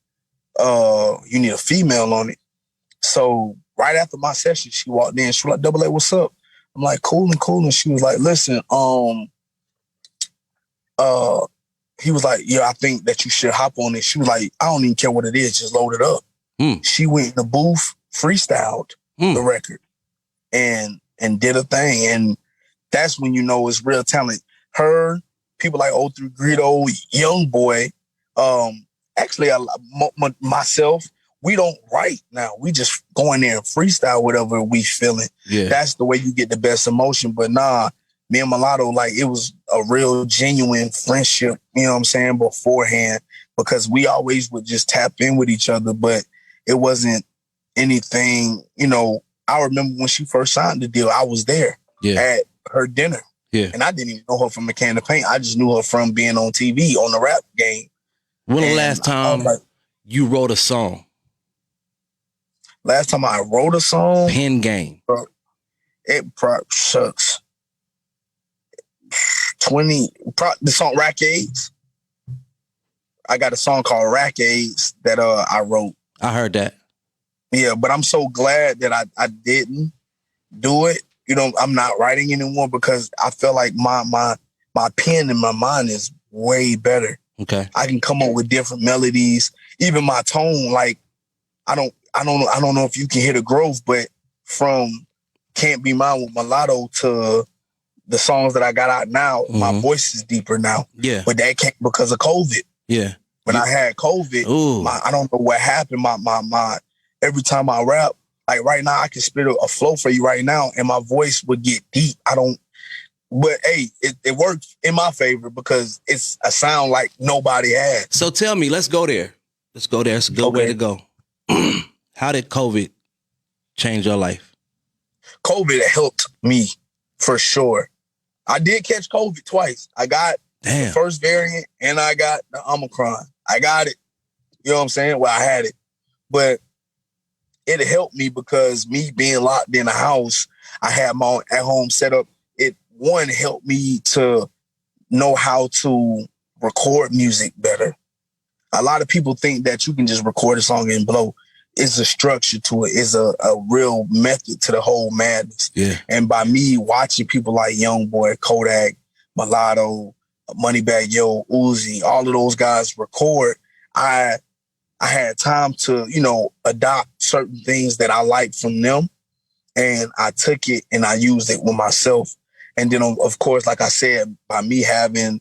You need a female on it. So right after my session, she walked in. She was like, Dubba-AA, what's up? I'm like, cool. And she was like, listen, he was like, yeah, I think that you should hop on it. She was like, I don't even care what it is. Just load it up. She went in the booth, freestyled the record and did a thing. And that's when you know it's real talent. Her, people like 03 Greedo, Young Boy, actually myself, we don't write now. We just go in there and freestyle whatever we feeling. Yeah. That's the way you get the best emotion. But nah, me and Mulatto, like it was a real genuine friendship, you know what I'm saying, beforehand, because we always would just tap in with each other, but it wasn't anything, you know. I remember when she first signed the deal, I was there at her dinner. Yeah. And I didn't even know her from a can of paint. I just knew her from being on TV on the rap game. When the last time you wrote a song? Last time I wrote a song? Pen game. Bro, it probably sucks. The song Rackades. I got a song called Rackades that I wrote. I heard that. Yeah, but I'm so glad that I didn't do it. You know, I'm not writing anymore because I feel like my pen in my mind is way better. Okay. I can come up with different melodies. Even my tone, like I don't know if you can hear the growth, but from Can't Be Mine with Mulatto to the songs that I got out now, my voice is deeper now. Yeah. But that came because of COVID. Yeah. When I had COVID, I don't know what happened. My every time I rap, like right now, I can spit a flow for you right now, and my voice would get deep. But hey, it worked in my favor because it's a sound like nobody had. So tell me, let's go there. It's a good way to go. How did COVID change your life? COVID helped me for sure. I did catch COVID twice. I got the first variant and I got the Omicron. I got it. You know what I'm saying? Well, I had it. But it helped me because me being locked in the house, I had my own at-home setup. It, one, helped me to know how to record music better. A lot of people think that you can just record a song and blow. It's a structure to it. It's a real method to the whole madness. Yeah. And by me watching people like Young Boy, Kodak, Mulatto, Moneybagg Yo, Uzi, all of those guys record, I had time to, you know, adopt certain things that I liked from them. And I took it and I used it with myself. And then, of course, like I said, by me having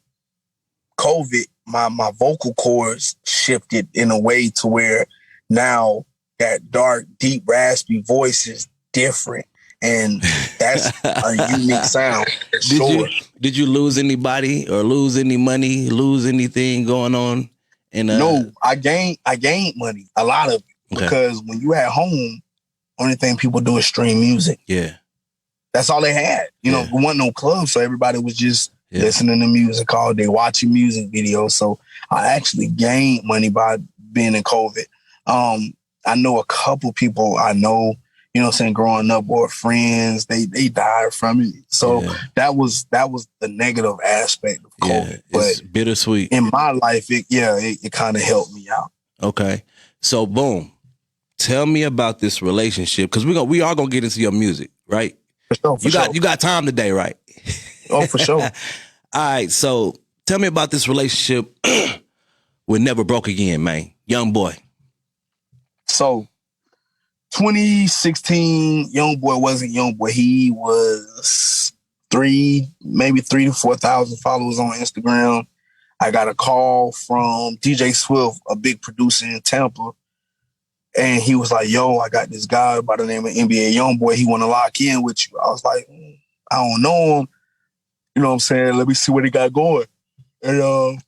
COVID, my vocal cords shifted in a way to where now that dark, deep, raspy voice is different. And that's a unique sound. Did you lose anybody or lose any money, lose anything going on? No, I gained money, a lot of it. Okay. Because when you at home, only thing people do is stream music. Yeah. That's all they had. You know, there wasn't no club, so everybody was just listening to music all day, watching music videos. So I actually gained money by being in COVID. I know a couple people I know, you know what I'm saying, growing up or friends, they died from it. So that was the negative aspect of COVID. It's but bittersweet. In my life, it kind of helped me out. Okay. So boom. Tell me about this relationship, because we are gonna get into your music, right? For sure. You got time today, right? Oh, for sure. All right. So tell me about this relationship with Never Broke Again, man. Young Boy. So 2016, Young Boy wasn't Young Boy. He was maybe 3,000 to 4,000 followers on Instagram. I got a call from DJ Swift, a big producer in Tampa. And he was like, yo, I got this guy by the name of NBA Young Boy. He want to lock in with you. I was like, I don't know him. You know what I'm saying? Let me see what he got going. And,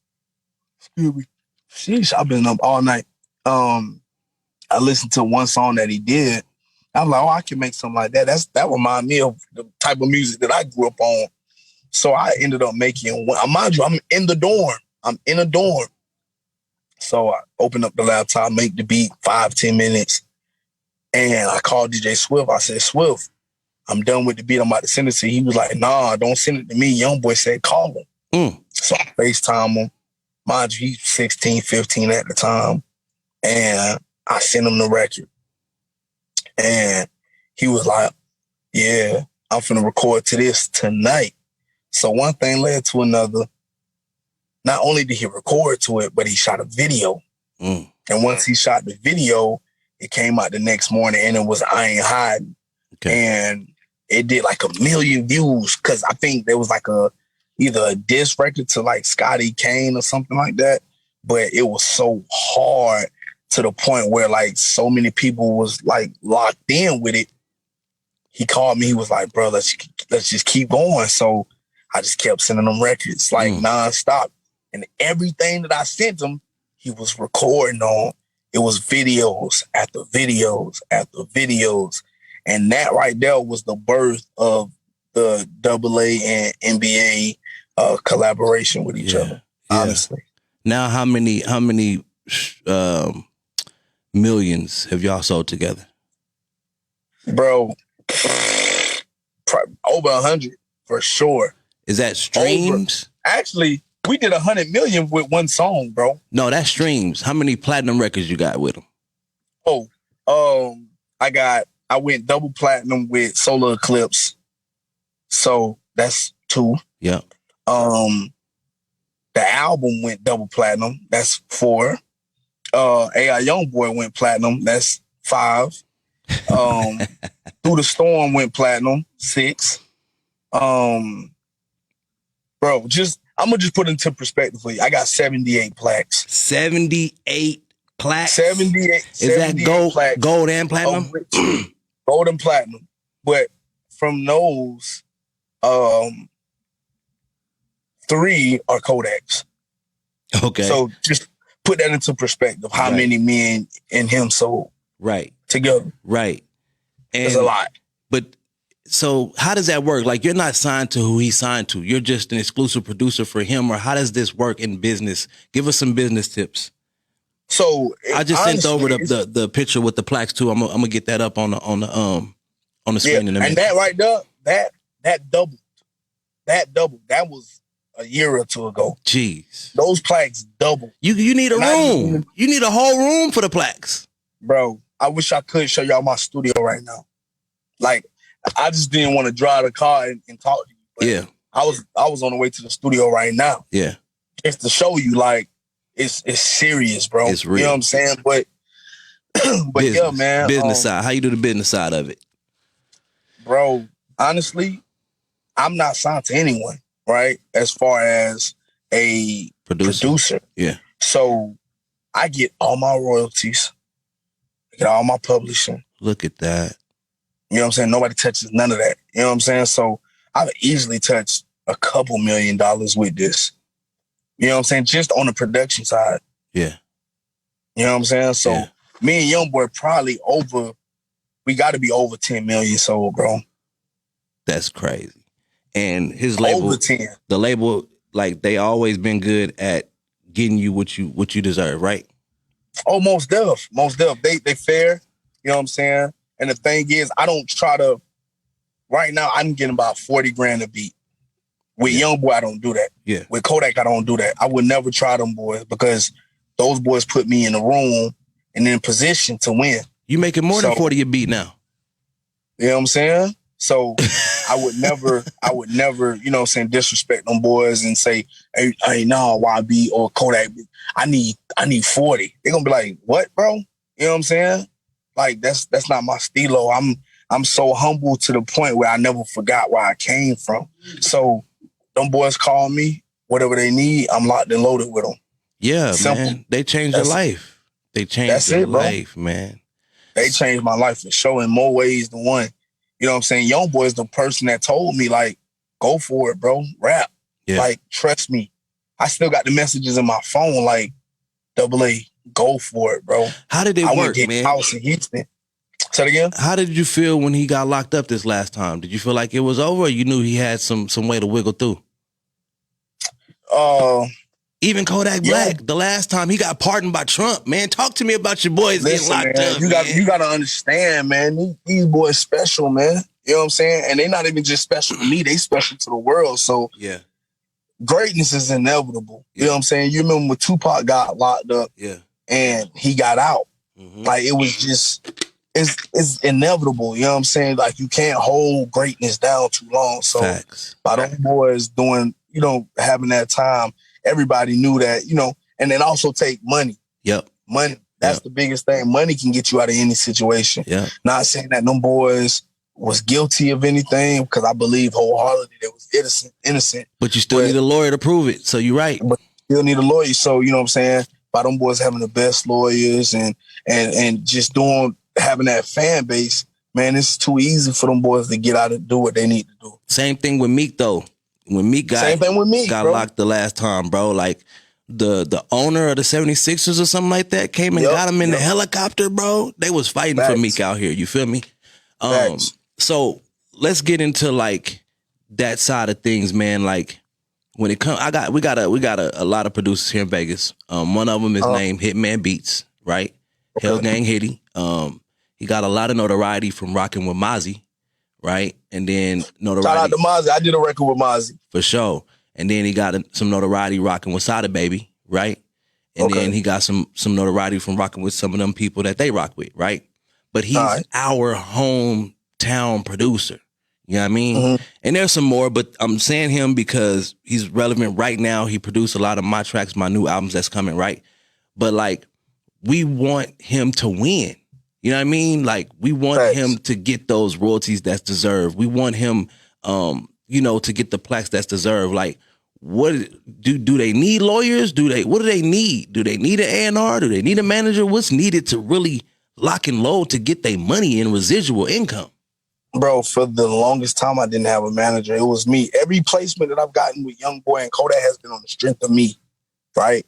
excuse me. Sheesh, I've been up all night. I listened to one song that he did. I'm like, I can make something like that. That reminds me of the type of music that I grew up on. So I ended up making one. Mind you, I'm in the dorm. I'm in a dorm. So I open up the laptop, make the beat, 5-10 minutes. And I called DJ Swift. I said, Swift, I'm done with the beat. I'm about to send it to you. He was like, nah, don't send it to me. Young boy said, call him. So I FaceTime him. Mind you, he's 16, 15 at the time. And I sent him the record. And he was like, yeah, I'm finna record to this tonight. So one thing led to another. Not only did he record to it, but he shot a video. And once he shot the video, it came out the next morning and it was I Ain't Hiding. And it did like 1 million views because I think there was like either a diss record to like Scotty Kane or something like that. But it was so hard to the point where like so many people was like locked in with it. He called me. He was like, bro, let's just keep going. So I just kept sending him records like nonstop. And everything that I sent him, he was recording on. It was videos after videos after videos. And that right there was the birth of the Dubba-AA and NBA collaboration with each other, honestly. Now, how many millions have y'all sold together? Bro, over 100 for sure. Is that streams? Actually, we did 100 million with one song, bro. No, that's streams. How many platinum records you got with them? I went double platinum with Solar Eclipse. So that's 2. Yeah. The album went double platinum. That's 4. AI Youngboy went platinum. That's 5. Through the Storm went platinum. 6. Bro, I'm gonna just put it into perspective for you. I got 78 plaques. 78 plaques. 78. Is that gold and platinum? Gold and platinum. But from those, 3 are Kodaks. Okay. So just put that into perspective. How many men and him sold? Right. Together. Right. And it's a lot. But so how does that work? Like, you're not signed to who he's signed to. You're just an exclusive producer for him, or how does this work in business? Give us some business tips. So I just sent over the picture with the plaques too. I'm gonna get that up on the screen in a minute. And that right there, that doubled. That was a year or 2 ago. Jeez. Those plaques doubled. You need a room. You need a whole room for the plaques. Bro, I wish I could show y'all my studio right now. Like, I just didn't want to drive the car and talk to you. Yeah. I was on the way to the studio right now. Yeah. Just to show you, like, it's serious, bro. It's real. You know what I'm saying? But business, yeah, man. Business side. How you do the business side of it? Bro, honestly, I'm not signed to anyone, right? As far as a producer. Yeah. So I get all my royalties. I get all my publishing. Look at that. You know what I'm saying? Nobody touches none of that. You know what I'm saying? So I've easily touched a couple $1 million with this. You know what I'm saying? Just on the production side. Yeah. You know what I'm saying? So me and Youngboy probably we got to be over 10 million sold, bro. That's crazy. And his label, over 10. The label, like, they always been good at getting you what you deserve, right? Oh, most def. They fair. You know what I'm saying? And the thing is, I don't try to. Right now, I'm getting about 40 grand a beat. With Youngboy, I don't do that. Yeah. With Kodak, I don't do that. I would never try them boys because those boys put me in the room and in position to win. You making more than 40 a beat now. You know what I'm saying? So I would never, you know what I'm saying, disrespect them boys and say, hey, no, YB or Kodak, I need 40. They're gonna be like, what, bro? You know what I'm saying? Like, that's not my stilo. I'm so humble to the point where I never forgot where I came from. So them boys call me, whatever they need, I'm locked and loaded with them. Yeah, simple. Man. They changed your life. They changed your life, man. They changed my life for sure in more ways than one. You know what I'm saying? Youngboy is the person that told me, like, go for it, bro. Rap. Yeah. Like, trust me. I still got the messages in my phone, like, Dubba-AA, go for it, bro. How did it work, went to man? House in Houston. Say it again? How did you feel when he got locked up this last time? Did you feel like it was over, or you knew he had some way to wiggle through? Even Kodak Black, the last time he got pardoned by Trump, man. Talk to me about your boys getting locked up. You gotta understand, man. These boys special, man. You know what I'm saying? And they not even just special to me, they special to the world. So yeah, greatness is inevitable. You know what I'm saying? You remember when Tupac got locked up and he got out. Like it was just it's inevitable. You know what I'm saying? Like you can't hold greatness down too long. So by those boys doing, having that time, everybody knew that, and then also take money. Money. That's the biggest thing. Money can get you out of any situation. Not saying that them boys was guilty of anything, because I believe wholeheartedly they was innocent. But you still need a lawyer to prove it. So you're right. But you still need a lawyer. So, you know what I'm saying? By them boys having the best lawyers and just having that fan base, man, it's too easy for them boys to get out and do what they need to do. Same thing with Meek, though. When Meek got locked the last time, bro, like the owner of the 76ers or something like that came and got him in the helicopter, bro. They was fighting for Meek out here. You feel me? So let's get into like that side of things, man. Like when it comes, we got a lot of producers here in Vegas. One of them is named Hitman Beats, right? Hell Gang Hitty. He got a lot of notoriety from rocking with Mozzie, right? And then notoriety. Shout out to Mozzie. I did a record with Mozzie. For sure. And then he got some notoriety rocking with Sada Baby, right? And then he got some notoriety from rocking with some of them people that they rock with, right? But he's our hometown producer. You know what I mean? And there's some more, but I'm saying him because he's relevant right now. He produced a lot of my tracks, my new albums that's coming, right? But like, we want him to win. You know what I mean? Like, we want him to get those royalties that's deserved. We want him, to get the plaques that's deserved. Like, what do they need lawyers? What do they need? Do they need an A&R? Do they need a manager? What's needed to really lock and load to get their money in residual income? Bro, for the longest time, I didn't have a manager. It was me. Every placement that I've gotten with Young Boy and Kodak has been on the strength of me, right?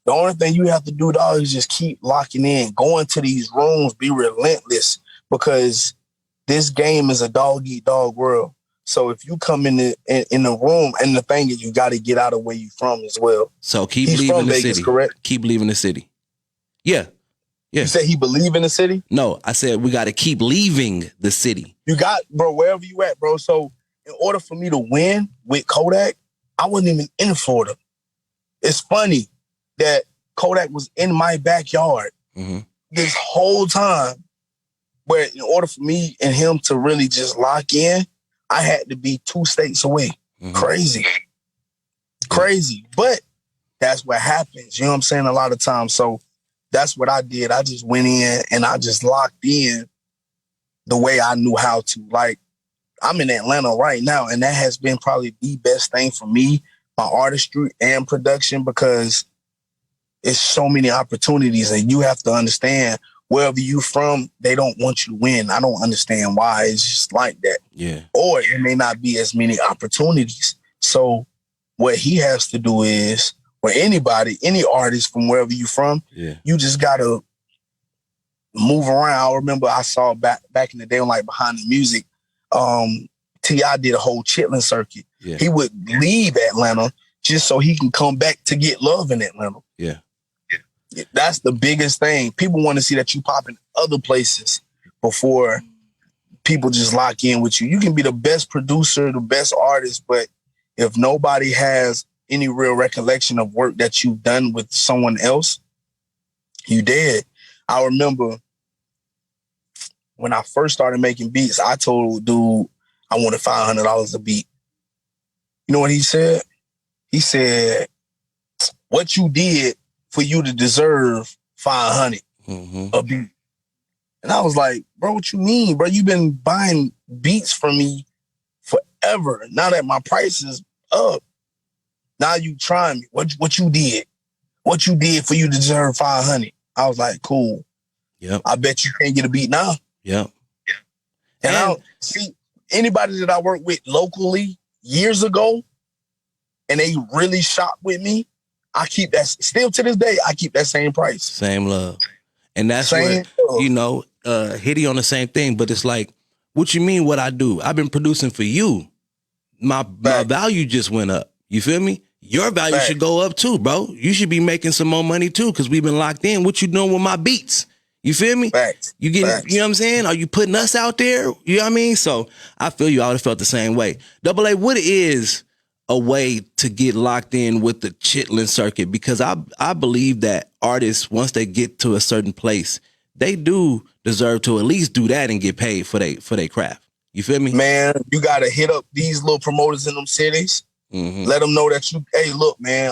The only thing you have to do, dog, is just keep locking in, going to these rooms, be relentless, because this game is a dog-eat-dog world. So if you come in the room, and the thing is, you got to get out of where you from as well. So keep leaving the city. Correct? Keep leaving the city. Yeah. You said he believe in the city? No, I said we got to keep leaving the city. You got, bro, wherever you at, bro. So in order for me to win with Kodak, I wasn't even in Florida. It's funny that Kodak was in my backyard this whole time, where in order for me and him to really just lock in, I had to be 2 states away. Crazy. But that's what happens. You know what I'm saying? A lot of times. So that's what I did. I just went in and I just locked in the way I knew how to. Like, I'm in Atlanta right now, and that has been probably the best thing for me, my artistry and production, because it's so many opportunities, and you have to understand, wherever you from, they don't want you to win. I don't understand why. It's just like that. Yeah. Or it may not be as many opportunities. So what he has to do is, or anybody, any artist from wherever you from, you just gotta move around. I remember I saw back in the day on like Behind the Music, T.I. did a whole chitlin circuit. Yeah. He would leave Atlanta just so he can come back to get love in Atlanta. Yeah. That's the biggest thing. People want to see that you pop in other places before people just lock in with you. You can be the best producer, the best artist, but if nobody has any real recollection of work that you've done with someone else, you dead. I remember when I first started making beats, I told dude I wanted $500 a beat. You know what he said? He said, what you did for you to deserve $500 a beat. And I was like, bro, what you mean, bro? You've been buying beats from me forever. Now that my price is up, now you trying me. What you did? What you did for you to deserve $500? I was like, cool. Yep. I bet you can't get a beat now. Yep. And I don't see anybody that I worked with locally years ago, and they really shop with me. I keep that, still to this day, I keep that same price. Same love. And that's where, Hitty on the same thing, but it's like, what you mean what I do? I've been producing for you. My value just went up. You feel me? your value should go up too, bro. You should be making some more money too, because we've been locked in. What you doing with my beats? You feel me? Facts. You get, you know what I'm saying? Are you putting us out there? You know what I mean? So I feel you. I would have felt the same way. Dubba-A, what is a way to get locked in with the chitlin circuit? Because I believe that artists, once they get to a certain place, they do deserve to at least do that and get paid for their craft. You feel me? Man, you gotta hit up these little promoters in them cities. Let them know that hey, look, man,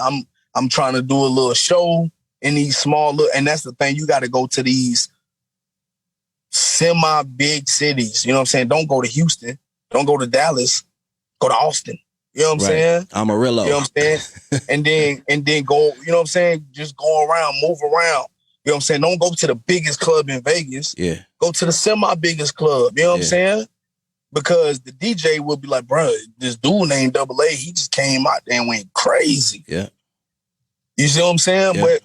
I'm trying to do a little show in these small and that's the thing. You got to go to these semi-big cities. You know what I'm saying? Don't go to Houston. Don't go to Dallas. Go to Austin. You know what I'm saying? Amarillo. You know what I'm saying? and then go, you know what I'm saying? Just go around, move around. You know what I'm saying? Don't go to the biggest club in Vegas. Yeah. Go to the semi-biggest club. You know what I'm saying? Because the DJ will be like, bro, this dude named Dubba-A, he just came out there and went crazy. Yeah. You see what I'm saying? Yeah. But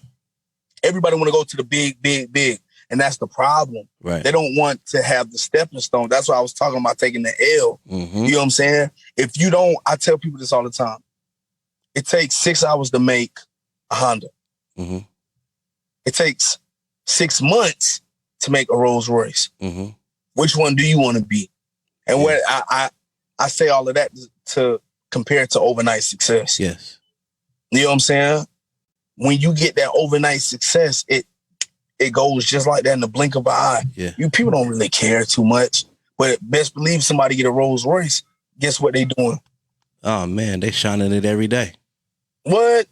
everybody want to go to the big, big, big. And that's the problem. Right. They don't want to have the stepping stone. That's why I was talking about taking the L. You know what I'm saying? If you don't, I tell people this all the time. It takes 6 hours to make a Honda. It takes 6 months to make a Rolls Royce. Which one do you want to be? And what I say all of that to compare it to overnight success. Yes. You know what I'm saying? When you get that overnight success, it goes just like that in the blink of an eye. Yeah. You people don't really care too much. But best believe somebody get a Rolls Royce, guess what they doing? Oh man, they shining it every day. What?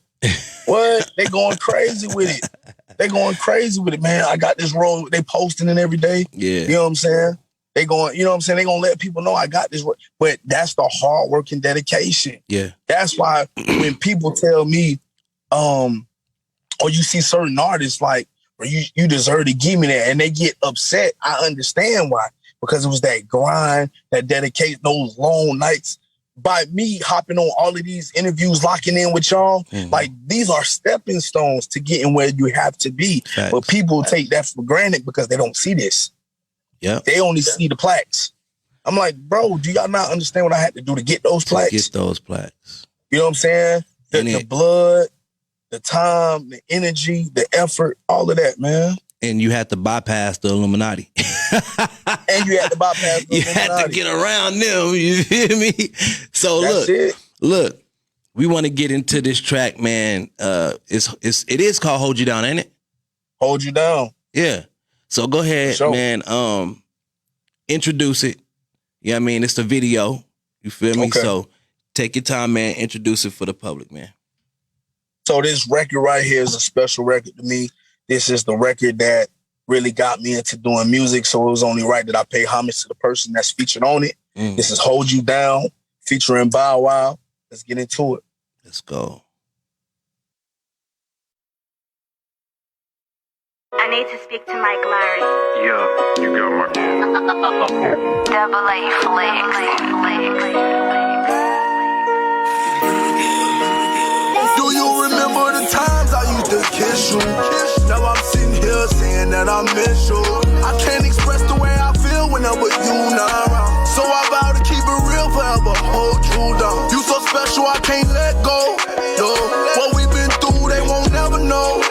They going crazy with it. They going crazy with it, man. I got this Rolls. They posting it every day. Yeah. You know what I'm saying? They going, you know what I'm saying? They gonna let people know I got this. But that's the hard work and dedication. Yeah. That's why when people tell me, or you see certain artists like, you deserve to give me that, and they get upset, I understand why. Because it was that grind, that dedication, those long nights. By me hopping on all of these interviews, locking in with y'all, like these are stepping stones to getting where you have to be. Facts. But people take that for granted because they don't see this. Yeah. They only see the plaques. I'm like, bro, do y'all not understand what I had to do to get those plaques? Get those plaques. You know what I'm saying? The blood, the time, the energy, the effort, all of that, man. And you had to bypass the Illuminati. And you had to bypass the You Illuminati. had to get around them, you feel me? So That's look, we want to get into this track, man. It is called Hold You Down, ain't it? Hold You Down. Yeah. So go ahead, man. Introduce it. You know what I mean? It's the video. You feel me? Okay. So take your time, man. Introduce it for the public, man. So this record right here is a special record to me. This is the record that really got me into doing music. So it was only right that I pay homage to the person that's featured on it. This is Hold You Down, featuring Bow Wow. Let's get into it. Let's go. I need to speak to Mike Larry. Yeah, you got my Dubba-A flex. Do you remember the times I used to kiss you? Now I'm sitting here saying that I miss you. I can't express the way I feel whenever you not around. So I vow to keep it real forever, hold you down. You so special, I can't let go. Yo, what we've been through, they won't never know.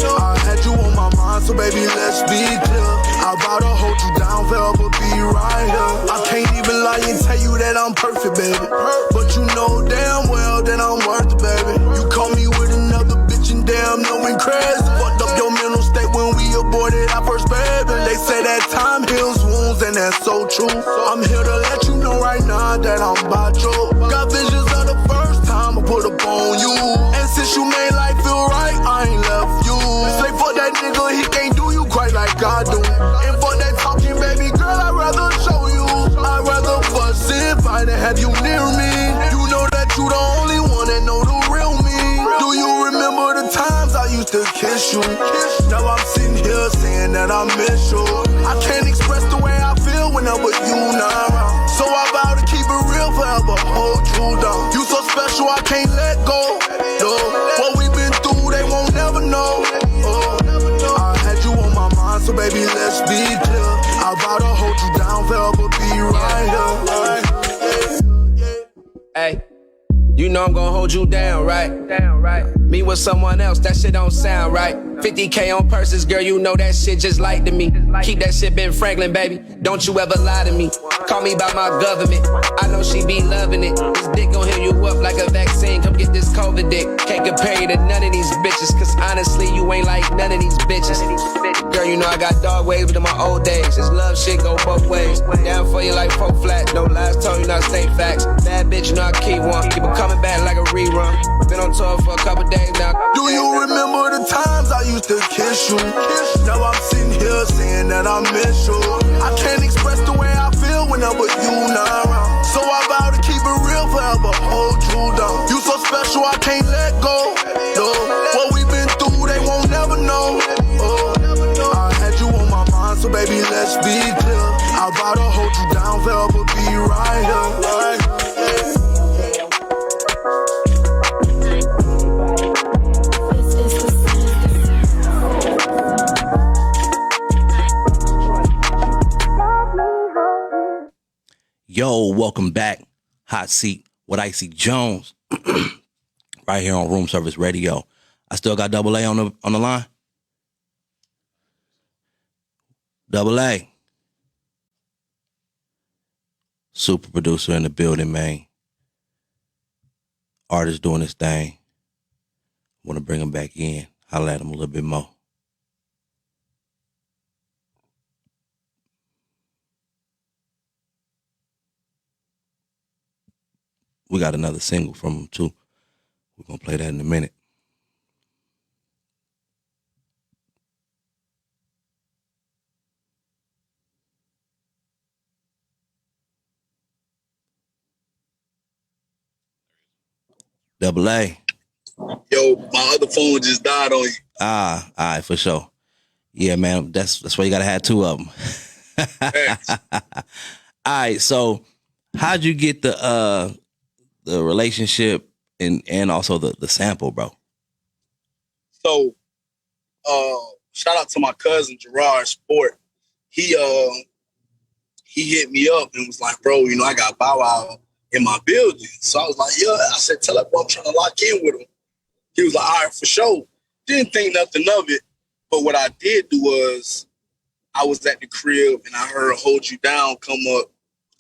I had you on my mind, so baby, let's be clear. I vow to hold you down, forever be right here. I can't even lie and tell you that I'm perfect, baby. But you know damn well that I'm worth it, baby. You call me with another bitch and damn knowing crazy. Fucked up your mental state when we aborted our first baby. They say that time heals wounds, and that's so true. I'm here to let you know right now that I'm about you. Got visions of the first time I put up on you. And since you made life feel right, I ain't left you. Say fuck that nigga, he can't do you quite like I do. And fuck that talking, baby girl, I'd rather show you. I'd rather fuss if I didn't have you near me. You know that you the only one that know the real me. Do you remember the times I used to kiss you? Now I'm sitting here saying that I miss you. I can't express the way I feel whenever you not around. So I vow to keep it real forever, hold you down. You so special, I can't let go. Yo, what we've been through, they won't never know. I had you on my mind, so baby, let's be clear. I vow to hold you down, forever be right here. Hey, You know I'm gonna hold you down, right? Me with someone else, that shit don't sound right. 50K on purses, girl, you know that shit just like to me. Keep that shit Ben Franklin, baby. Don't you ever lie to me. Call me by my government. I know she be loving it. This dick gon' heal you up like a vaccine. Come get this COVID dick. Can't compare you to none of these bitches, cause honestly, you ain't like none of these bitches. Girl, you know I got dog ways, but in my old days, this love shit go both ways. Down for you like 4 flat. No lies told, you not say facts. Bad bitch, you know I keep one. Keep it coming back like a rerun. Been on tour for a couple days now. Do you remember the times I used to kiss you? Now I'm sitting here saying that I miss you. I can't express the way I feel whenever you not around. So I vow to keep it real forever, hold you down. You so special, I can't let go. No, what we been through, they won't never know. I had you on my mind, so baby, let's be clear. I vow to hold you down forever, be right here, right? Yo, welcome back. Hot Seat with IC Jonez. Right here on Room Service Radio. I still got Dubba-AA on the line. Dubba-AA. Super producer in the building, man. Artist doing his thing. Want to bring him back in. Holla at him a little bit more. We got another single from him, too. We're going to play that in a minute. Dubba-AA. Yo, my other phone just died on you. All right, for sure. Yeah, man, that's why you got to have two of them. All right, so how'd you get the relationship and also the sample, bro? So, shout out to my cousin Gerard Sport. He hit me up and was like, bro, you know, I got Bow Wow in my building. So I was like, yeah. I said, tell that boy I'm trying to lock in with him. He was like, all right, for sure. Didn't think nothing of it. But what I did do was I was at the crib and I heard Hold You Down come up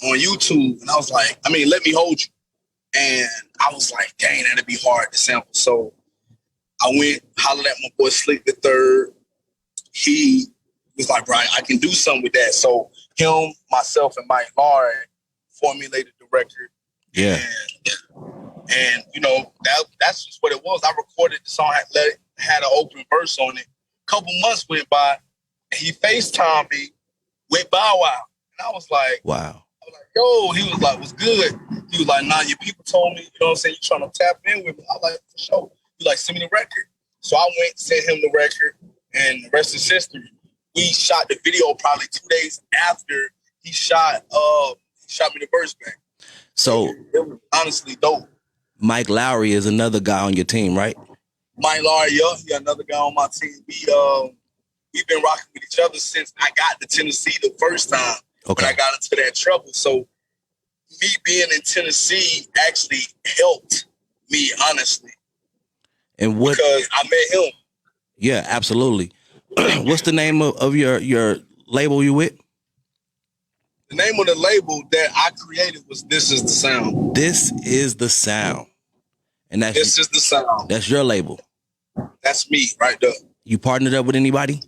on YouTube. And I was like, Let Me Hold You. And I was like, dang, that'd be hard to sample. So I went, hollered at my boy Slick the Third. He was like, bro, I can do something with that. So him, myself, and Mike Laurie formulated the record. Yeah. And you know, that's just what it was. I recorded the song, had an open verse on it. Couple months went by, and he FaceTimed me with Bow Wow. And I was like, wow. Yo, he was like, what's good? He was like, nah, your people told me, you know what I'm saying, you trying to tap in with me. I was like, for sure. He like, send me the record. So I went, sent him the record, and the rest is history. We shot the video probably 2 days after he shot me the verse back. So it was honestly dope. Mike Lowry is another guy on your team, right? Mike Lowry, yeah, he another guy on my team. We've been rocking with each other since I got to Tennessee the first time. Okay. When I got into that trouble. So me being in Tennessee actually helped me, honestly. And what? Because I met him. Yeah, absolutely. What's the name of your label you with? The name of the label that I created was This Is The Sound. This Is The Sound. And This Is The Sound. That's your label. That's me right there. You partnered up with anybody?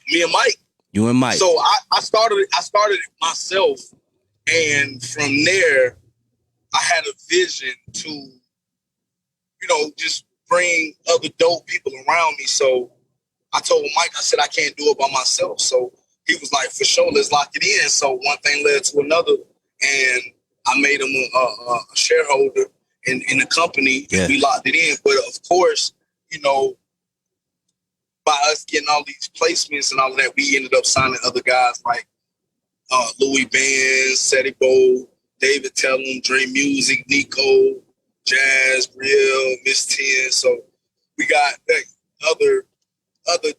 Me and Mike. You and Mike. So I started it myself, and from there, I had a vision to, you know, just bring other dope people around me. So I told Mike, I said I can't do it by myself. So he was like, for sure, let's lock it in. So one thing led to another, and I made him a shareholder in the company, and we locked it in. But of course, you know, by us getting all these placements and all of that, we ended up signing other guys like Louis Benz, Seti Bo, David Tellum, Dream Music, Nico, Jazz, Real, Miss 10. So we got other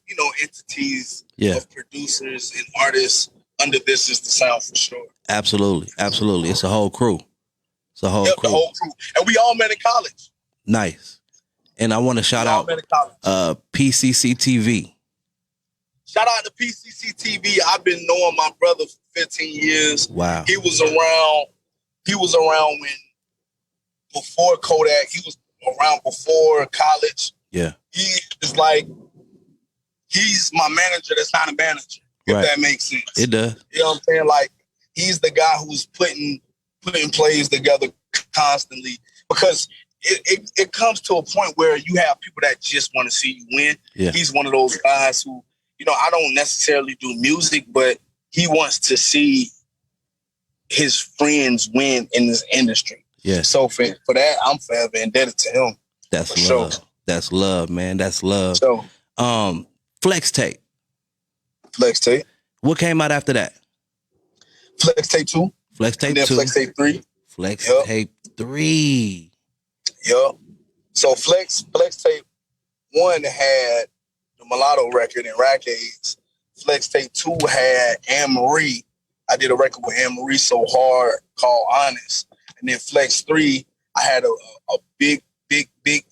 you know, entities of producers and artists under This Is The Sound for sure. Absolutely. Absolutely. It's a whole crew. The whole Yep, crew. the whole crew. And we all met in college. Nice. And I want to shout out PCC TV. Shout out to PCC TV. I've been knowing my brother for 15 years. Wow. He was around when before Kodak. He was around before college. Yeah. He's my manager that's not a manager, if that makes sense. It does. You know what I'm saying? Like, he's the guy who's putting plays together constantly, because it comes to a point where you have people that just want to see you win. Yeah. He's one of those guys who, I don't necessarily do music, but he wants to see his friends win in this industry. Yeah. So for that, I'm forever indebted to him. That's love. Sure. That's love, man. That's love. So, Flex Tape. Flex Tape. What came out after that? Flex Tape 2. Flex Tape 2. Flex Tape 3. Flex Tape 3. Yup. So Flex Tape 1 had the Mulatto record and Rackades. Flex Tape 2 had Anne Marie. I did a record with Anne Marie So Hard called Honest. And then Flex 3, I had a big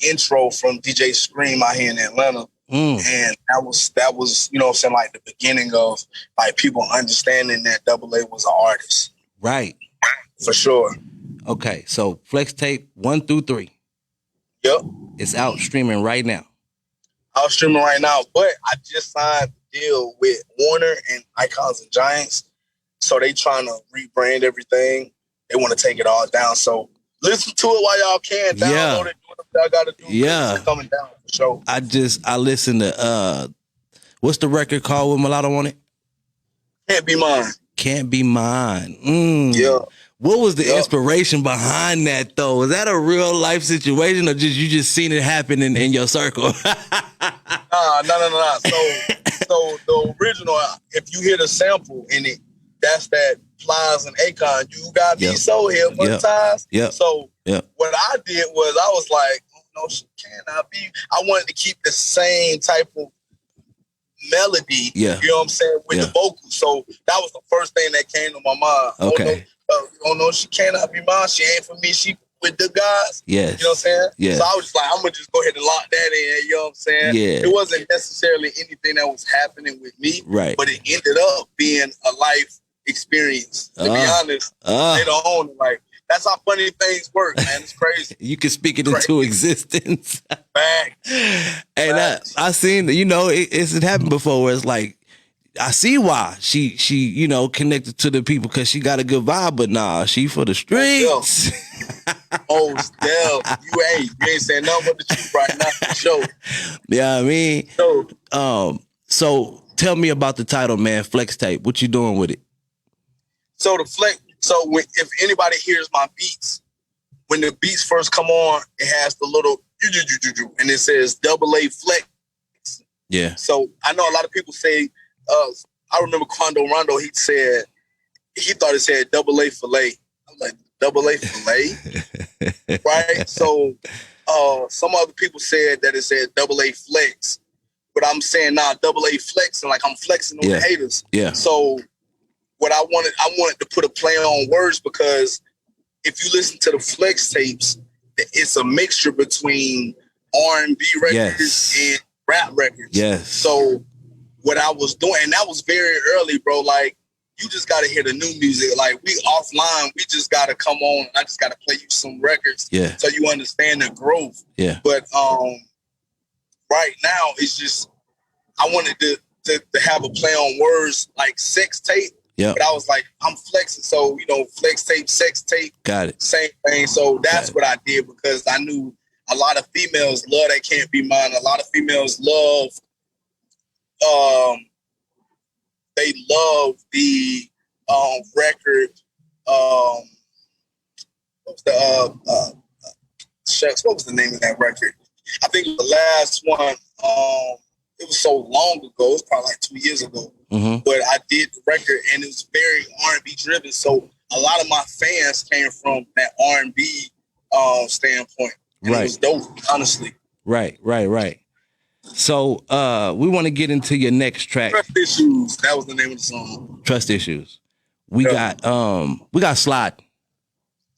intro from DJ Scream out here in Atlanta. And that was, like the beginning of like people understanding that Dubba-AA was an artist. Right. For sure. Okay, so Flex Tape 1 through 3. Yep. It's out streaming right now. Out streaming right now, but I just signed a deal with Warner and Icons and Giants. So they trying to rebrand everything. They want to take it all down. So listen to it while y'all can. Download it. Do what y'all got to do. Yeah. It's coming down for sure. I listened to, what's the record called with Mulatto on it? Can't Be Mine. Can't Be Mine. Yeah. What was the inspiration behind that, though? Was that a real life situation, or you just seen it happen in your circle? No. So the original, if you hear the sample in it, that's that Plies and Akon. You got me so hypnotized. So what I did was I was like, oh, no, she cannot be. I wanted to keep the same type of melody. You know what I'm saying, with the vocals. So that was the first thing that came to my mind. Okay. Oh no, she cannot be mine. She ain't for me. She with the guys. Yes. You know what I'm saying? Yes. So I was just like, I'm going to just go ahead and lock that in. You know what I'm saying? Yeah. It wasn't necessarily anything that was happening with me. Right. But it ended up being a life experience. To be honest, later on, like, that's how funny things work, man. It's crazy. You can speak it into existence. And I seen, it's happened before where it's like, I see why she connected to the people because she got a good vibe, but nah, she for the streets. Oh, still, you ain't saying nothing but the truth right now for sure. Yeah, I mean, so tell me about the title, man. Flex Tape. What you doing with it? So if anybody hears my beats, when the beats first come on, it has the little and it says Dubba-AA Flex. Yeah. So I know a lot of people say. I remember Quando Rondo, he thought it said Dubba-AA Filet. I was like, Dubba-AA Filet? Right? So some other people said that it said Dubba-AA Flex. But I'm saying, nah, Dubba-AA Flex, and like I'm flexing on the haters. Yeah. So what I wanted to put a play on words, because if you listen to the Flex tapes, it's a mixture between R&B records and rap records. Yes. So what I was doing, and that was very early, bro. Like, you just got to hear the new music. Like, we offline, we just got to come on. I just got to play you some records so you understand the growth. Yeah. But right now, it's just, I wanted to have a play on words like sex tape. Yeah. But I was like, I'm flexing. So, flex tape, sex tape. Got it. Same thing. So that's what I did, because I knew a lot of females love that Can't Be Mine. A lot of females love they love the record. What was the name of that record? I think the last one. It was so long ago. It was probably like 2 years ago. Mm-hmm. But I did the record, and it was very R&B driven. So a lot of my fans came from that R&B standpoint. And it was dope, honestly. Right. So we want to get into your next track. Trust Issues. That was the name of the song. Trust Issues. We got Slide.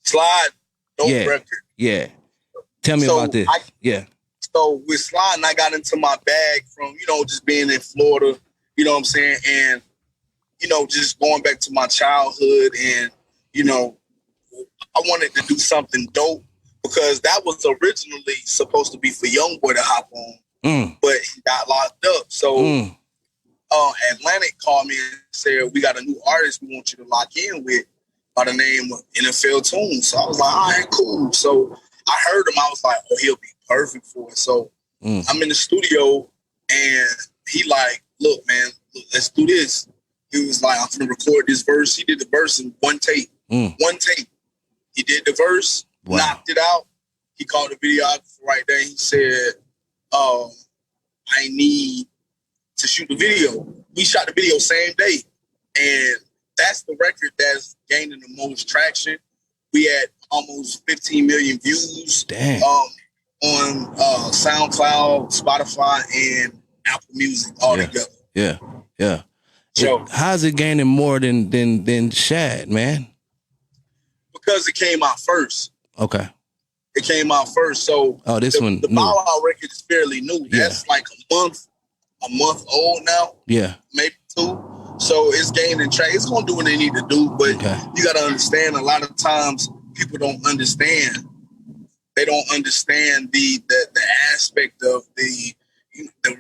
Slide. dope Yeah. record. Yeah. Tell me about this. So with sliding, I got into my bag from, just being in Florida, you know what I'm saying? And, just going back to my childhood and, I wanted to do something dope because that was originally supposed to be for Youngboy to hop on, but he got locked up. So Atlantic called me and said, we got a new artist we want you to lock in with by the name of NFL Tunes. So I was like, all right, cool. So I heard him. I was like, oh, he'll be perfect for it. So I'm in the studio and he like, look, man, let's do this. He was like, I'm going to record this verse. He did the verse in one take. One take. He did the verse, knocked it out. He called the videographer right there. He said, I need to shoot the video. We shot the video same day. And that's the record that's gaining the most traction. We had almost 15 million views on SoundCloud, Spotify, and Apple Music all together. Yeah. So how's it gaining more than Shad, man? Because it came out first. Okay. It came out first. So the Bow-A record is fairly new. That's like a month old now. Yeah. Maybe 2. So it's gaining traction. It's gonna do what they need to do, but you gotta understand a lot of times people don't understand. They don't understand the aspect of the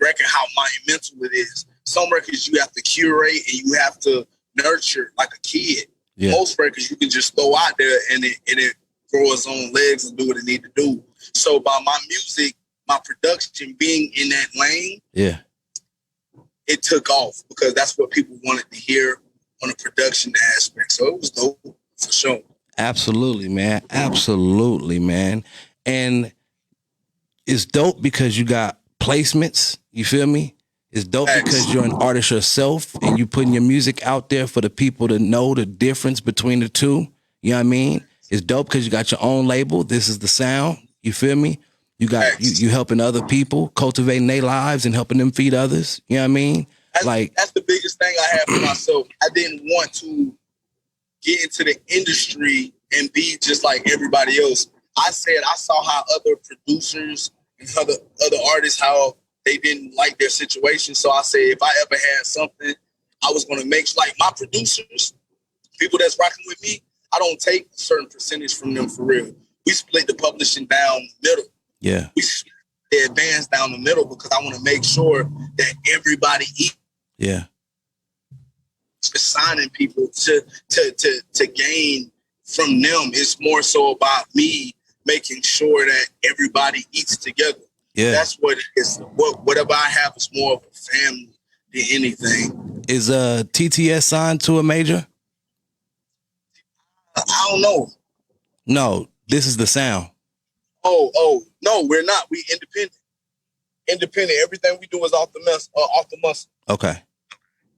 record, how monumental it is. Some records you have to curate and you have to nurture like a kid. Yeah. Most records you can just throw out there and it grow its own legs and do what it need to do. So by my music, my production being in that lane, it took off because that's what people wanted to hear on the production aspect. So it was dope for sure. Absolutely, man. Absolutely, man. And it's dope because you got placements. You feel me? It's dope because you're an artist yourself and you putting your music out there for the people to know the difference between the two. You know what I mean? It's dope because you got your own label. This is the sound. You feel me? You got you helping other people, cultivating their lives and helping them feed others. You know what I mean? That's the biggest thing I had for myself. I didn't want to get into the industry and be just like everybody else. I said I saw how other producers and other artists, how they didn't like their situation. So I said, if I ever had something, I was going to make like my producers, people that's rocking with me, I don't take a certain percentage from them for real. We split the publishing down the middle. Yeah. We split the advance down the middle because I want to make sure that everybody eats. Yeah. Signing people to gain from them. It's more so about me making sure that everybody eats together. Yeah. That's what it is. Whatever I have is more of a family than anything. Is TTS signed to a major? I don't know. No, this is the sound. Oh, no, we're not. We independent. Independent. Everything we do is off the muscle. Okay.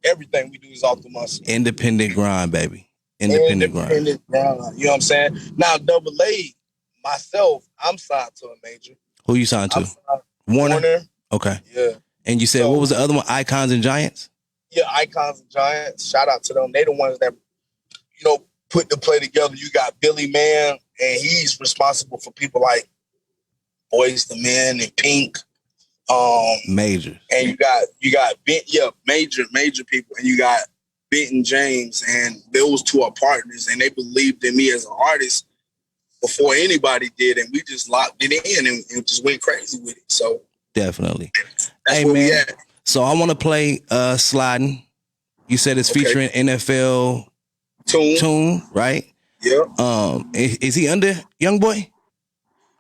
Everything we do is off the muscle. Independent grind, baby. Independent grind. You know what I'm saying? Now, Dubba-AA, myself, I'm signed to a major. Who you signed to? Warner? Okay. Yeah. And you said, what was the other one? Icons and Giants? Yeah, Icons and Giants. Shout out to them. They the ones that, put the play together. You got Billy Man, and he's responsible for people like Boyz II Men and Pink. Major. And you got major people. And you got Benton James, and those two are partners, and they believed in me as an artist before anybody did, and we just locked it in and just went crazy with it. So definitely. That's where we at. So I want to play Sliding. You said it's featuring NFL Tune, right? Yeah. Is he under Youngboy?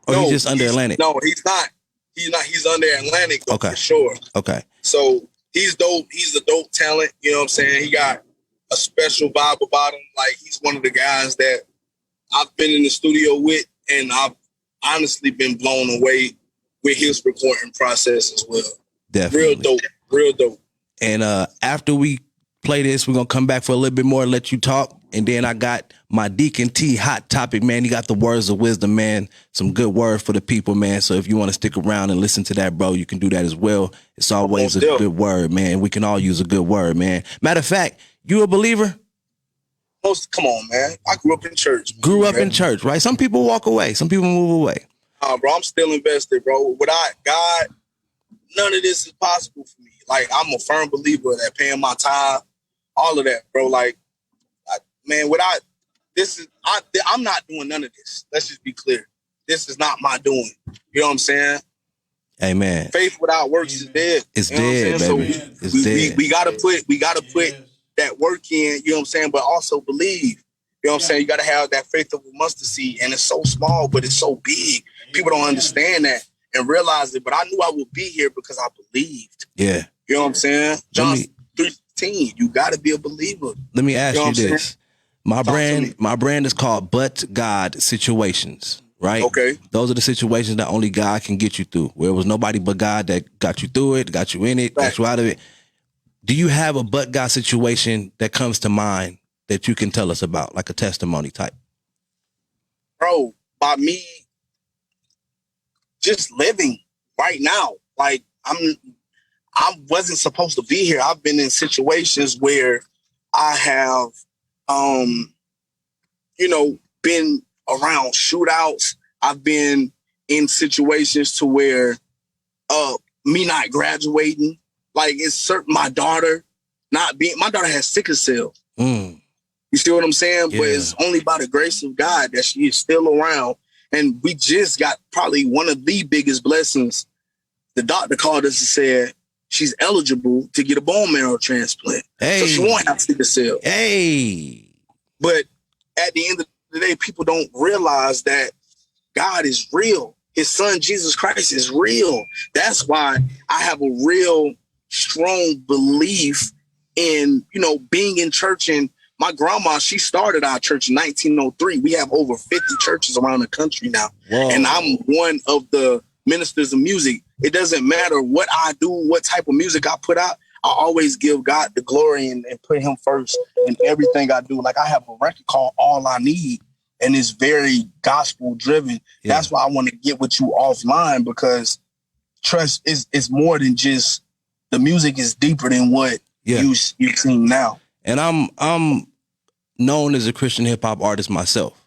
Or no, he's just under Atlantic? No, he's not. He's under Atlantic, okay. For sure. Okay. So he's dope. He's a dope talent. You know what I'm saying? He got a special vibe about him. Like, he's one of the guys that I've been in the studio with, and I've honestly been blown away with his recording process as well. Definitely. Real dope. And after we play this, we're going to come back for a little bit more and let you talk. And then I got my Deacon T hot topic, man. He got the words of wisdom, man. Some good word for the people, man. So if you want to stick around and listen to that, bro, you can do that as well. It's always a good word, man. We can all use a good word, man. Matter of fact, you a believer? Come on, man. I grew up in church. Grew up in church, right? Some people walk away. Some people move away. Bro, I'm still invested, bro. Without God, none of this is possible for me. Like, I'm a firm believer that paying my time, all of that, bro. Like, man, without this is I'm not doing none of this. Let's just be clear. This is not my doing. You know what I'm saying? Amen. Faith without works is dead. It's you know dead, baby. So it's dead. We gotta put that work in, you know what I'm saying, but also believe. You know what I'm saying? You gotta have that faith of a mustard seed. And it's so small, but it's so big. People don't understand that and realize it. But I knew I would be here because I believed. Yeah. You know what I'm saying? John 3:15. You gotta be a believer. Let me ask you this. Saying? My brand is called But God Situations, right? Okay. Those are the situations that only God can get you through. Where it was nobody but God that got you through it, got you in it, got you out of it. Do you have a but God situation that comes to mind that you can tell us about, like a testimony type? Bro, by me just living right now. Like, I wasn't supposed to be here. I've been in situations where I have been around shootouts. I've been in situations to where me not graduating, like it's certain my daughter has sickle cell. You see what I'm saying? Yeah. But it's only by the grace of God that she is still around. And we just got probably one of the biggest blessings. The doctor called us and said she's eligible to get a bone marrow transplant. Hey. So she won't have sickle cell. Hey. But at the end of the day, people don't realize that God is real. His son, Jesus Christ, is real. That's why I have a real strong belief in, being in church. And my grandma, she started our church in 1903. We have over 50 churches around the country now. Whoa. And I'm one of the ministers of music. It doesn't matter what I do, what type of music I put out. I always give God the glory and put him first in everything I do. Like, I have a record called All I Need, and it's very gospel driven. Yeah. That's why I want to get with you offline, because trust is more than just the music is deeper than what you've seen now. And I'm known as a Christian hip hop artist myself.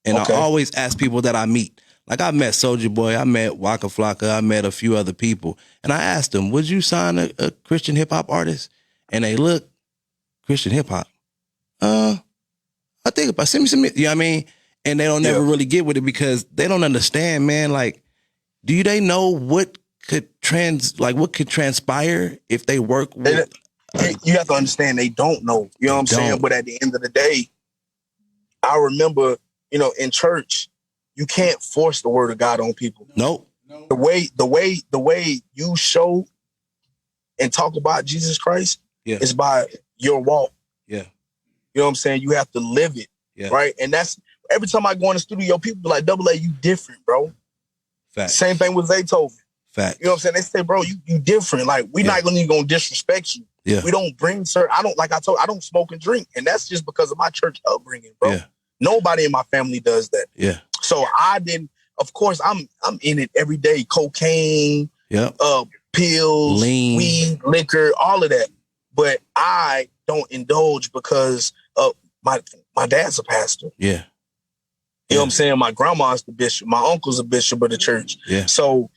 And I always ask people that I meet. Like, I met Soulja Boy, I met Waka Flocka, I met a few other people. And I asked them, would you sign a Christian hip hop artist? And they look, Christian hip hop. I think about send me, you know what I mean? And they don't never really get with it because they don't understand, man. Like, do they know what could transpire if they work with? You have to understand, they don't know. You know what I'm saying? But at the end of the day, I remember, in church, you can't force the word of God on people. Nope. The way you show and talk about Jesus Christ is by your walk. Yeah. You know what I'm saying? You have to live it. Yeah. Right. And that's every time I go in the studio, people be like, Dubba-AA, you different, bro. Fact. Same thing with Zaytoven. Fact. You know what I'm saying? They say, bro, you different. Like, we're not gonna disrespect you. Yeah. We don't bring I don't smoke and drink. And that's just because of my church upbringing, bro. Yeah. Nobody in my family does that. Yeah. So of course, I'm in it every day. Cocaine, pills, lean, weed, liquor, all of that. But I don't indulge because my dad's a pastor. Yeah. You know what I'm saying? My grandma's the bishop. My uncle's a bishop of the church. Yeah. So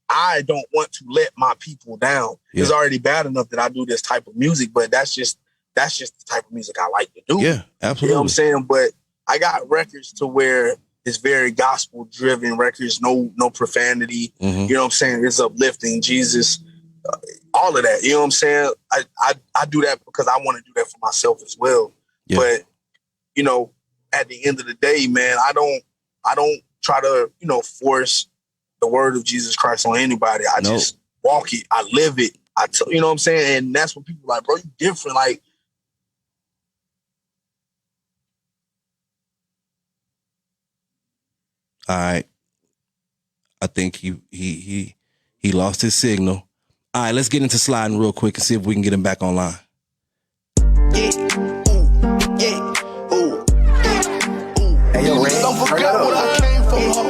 I don't want to let my people down. Yeah. It's already bad enough that I do this type of music, but that's just the type of music I like to do. Yeah, absolutely. You know what I'm saying? But I got records to where it's very gospel driven records, no profanity. Mm-hmm. You know what I'm saying? It's uplifting Jesus, all of that. You know what I'm saying? I do that because I want to do that for myself as well. Yeah. But at the end of the day, man, I don't try to force the word of Jesus Christ on anybody. I just walk it. I live it. You know what I'm saying? And that's what people are like, bro, you different. Like, all right. I think he lost his signal. All right, let's get into sliding real quick and see if we can get him back online. Hey, yo, Ray, don't forget what I came from.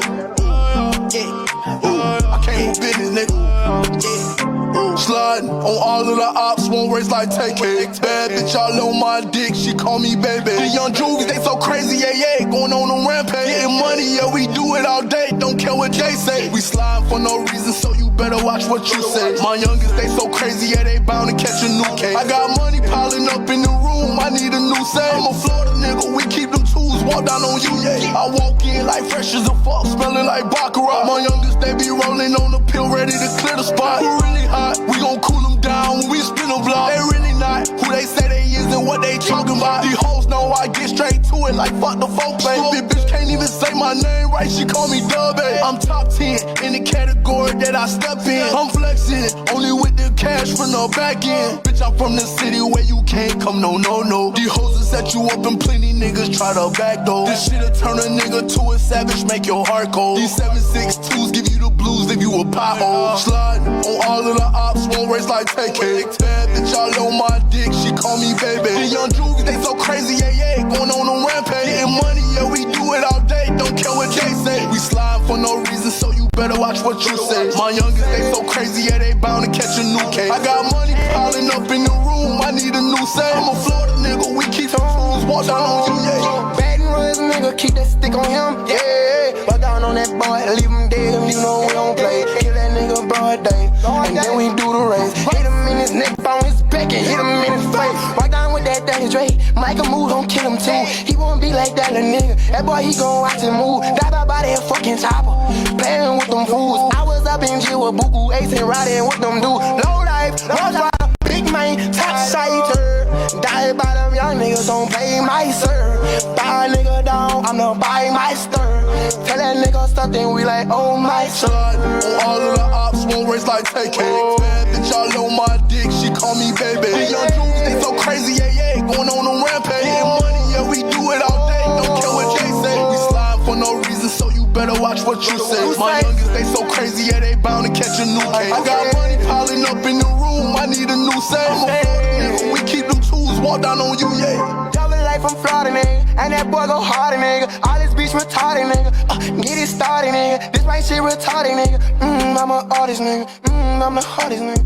I came from business, nigga. Sliding on all of the ops, won't race like TK. Bad bitch all on my dick, she call me baby. The young juves, they so crazy, yeah, going on a rampage. Getting money, yeah, we do it all day, don't care what they say. We slide for no reason, so you better watch what you say. My youngest, they so crazy, yeah, they bound to catch a new case. I got money piling up in the room, I need a new set. I'm a Florida nigga, we keep them tools, walk down on you, yeah. I walk in like fresh as a fuck, smelling like Baccarat. My youngest, they be rolling on the pill, ready to clear the spot. We really hot, we gon' cool them down when we spin a block. They really not who they say they is and what they talking about. These hoes know I get straight to it like fuck the folk play. Stupid bitch can't even say my name right, she call me Dubba-AA. I'm top 10 in the category that I step in. I'm flexing, only with the cash from the back end. Bitch, I'm from the city where you can't come, no. These hoes will set you up and plenty niggas try to back door. This shit'll turn a nigga to a savage, make your heart cold. These 7.62s give you the blues, leave you a pothole. Slide on all of the ops, won't race like TK. Bad bitch all on my dick, she call me baby. The young juves, they so crazy, yeah, going on a rampage. Getting money, yeah, we do it all day, don't care what they say. We slide for no reason, so you better watch what you say. My youngest, they so crazy, yeah, they bound to catch a new case. I got money piling up in the room, I need a new set. I'm a Florida nigga, we keep some fools, walk down on you, yeah. Baton Rouge nigga, keep that stick on him, yeah. Walk down on that boy, leave him dead, you know we don't play. Kill that nigga broad day, and then we do the race. Hit him in his neck, on his back, and hit him in his face. Walk down with that Danny Dre, Mike a move, gon' kill him too. He won't be like that, little nigga. That boy, he gon' watch him move. Dive out by that fucking chopper, playing with them fools. I was up in jail with Buku, Ace and riding with them dudes. Low life, Ross Rider, big man, top sighter. Die by them young niggas, don't pay my sir. Buy a nigga down, I'm the buy my stir. Tell that nigga something, we like, oh my son. On all of the ops, won't race like TK. Bad bitch all on my dick, she call me baby. The young juves, they so crazy, yeah, going on a rampage. Getting money, yeah, we do it all day, don't care what they say. We slide for no reason, so you better watch what you say. My youngest, they so crazy, yeah, they bound to catch a new case. I got money piling up in the room, I need a new set. I'm a Florida nigga, we keep them tools, walk down on you, yeah. From Florida, nigga, and that boy go harder, nigga. All this bitch retarded, nigga. Get it started, nigga. This white shit retarded, nigga. I'm an artist, nigga. I'm the hardest, nigga.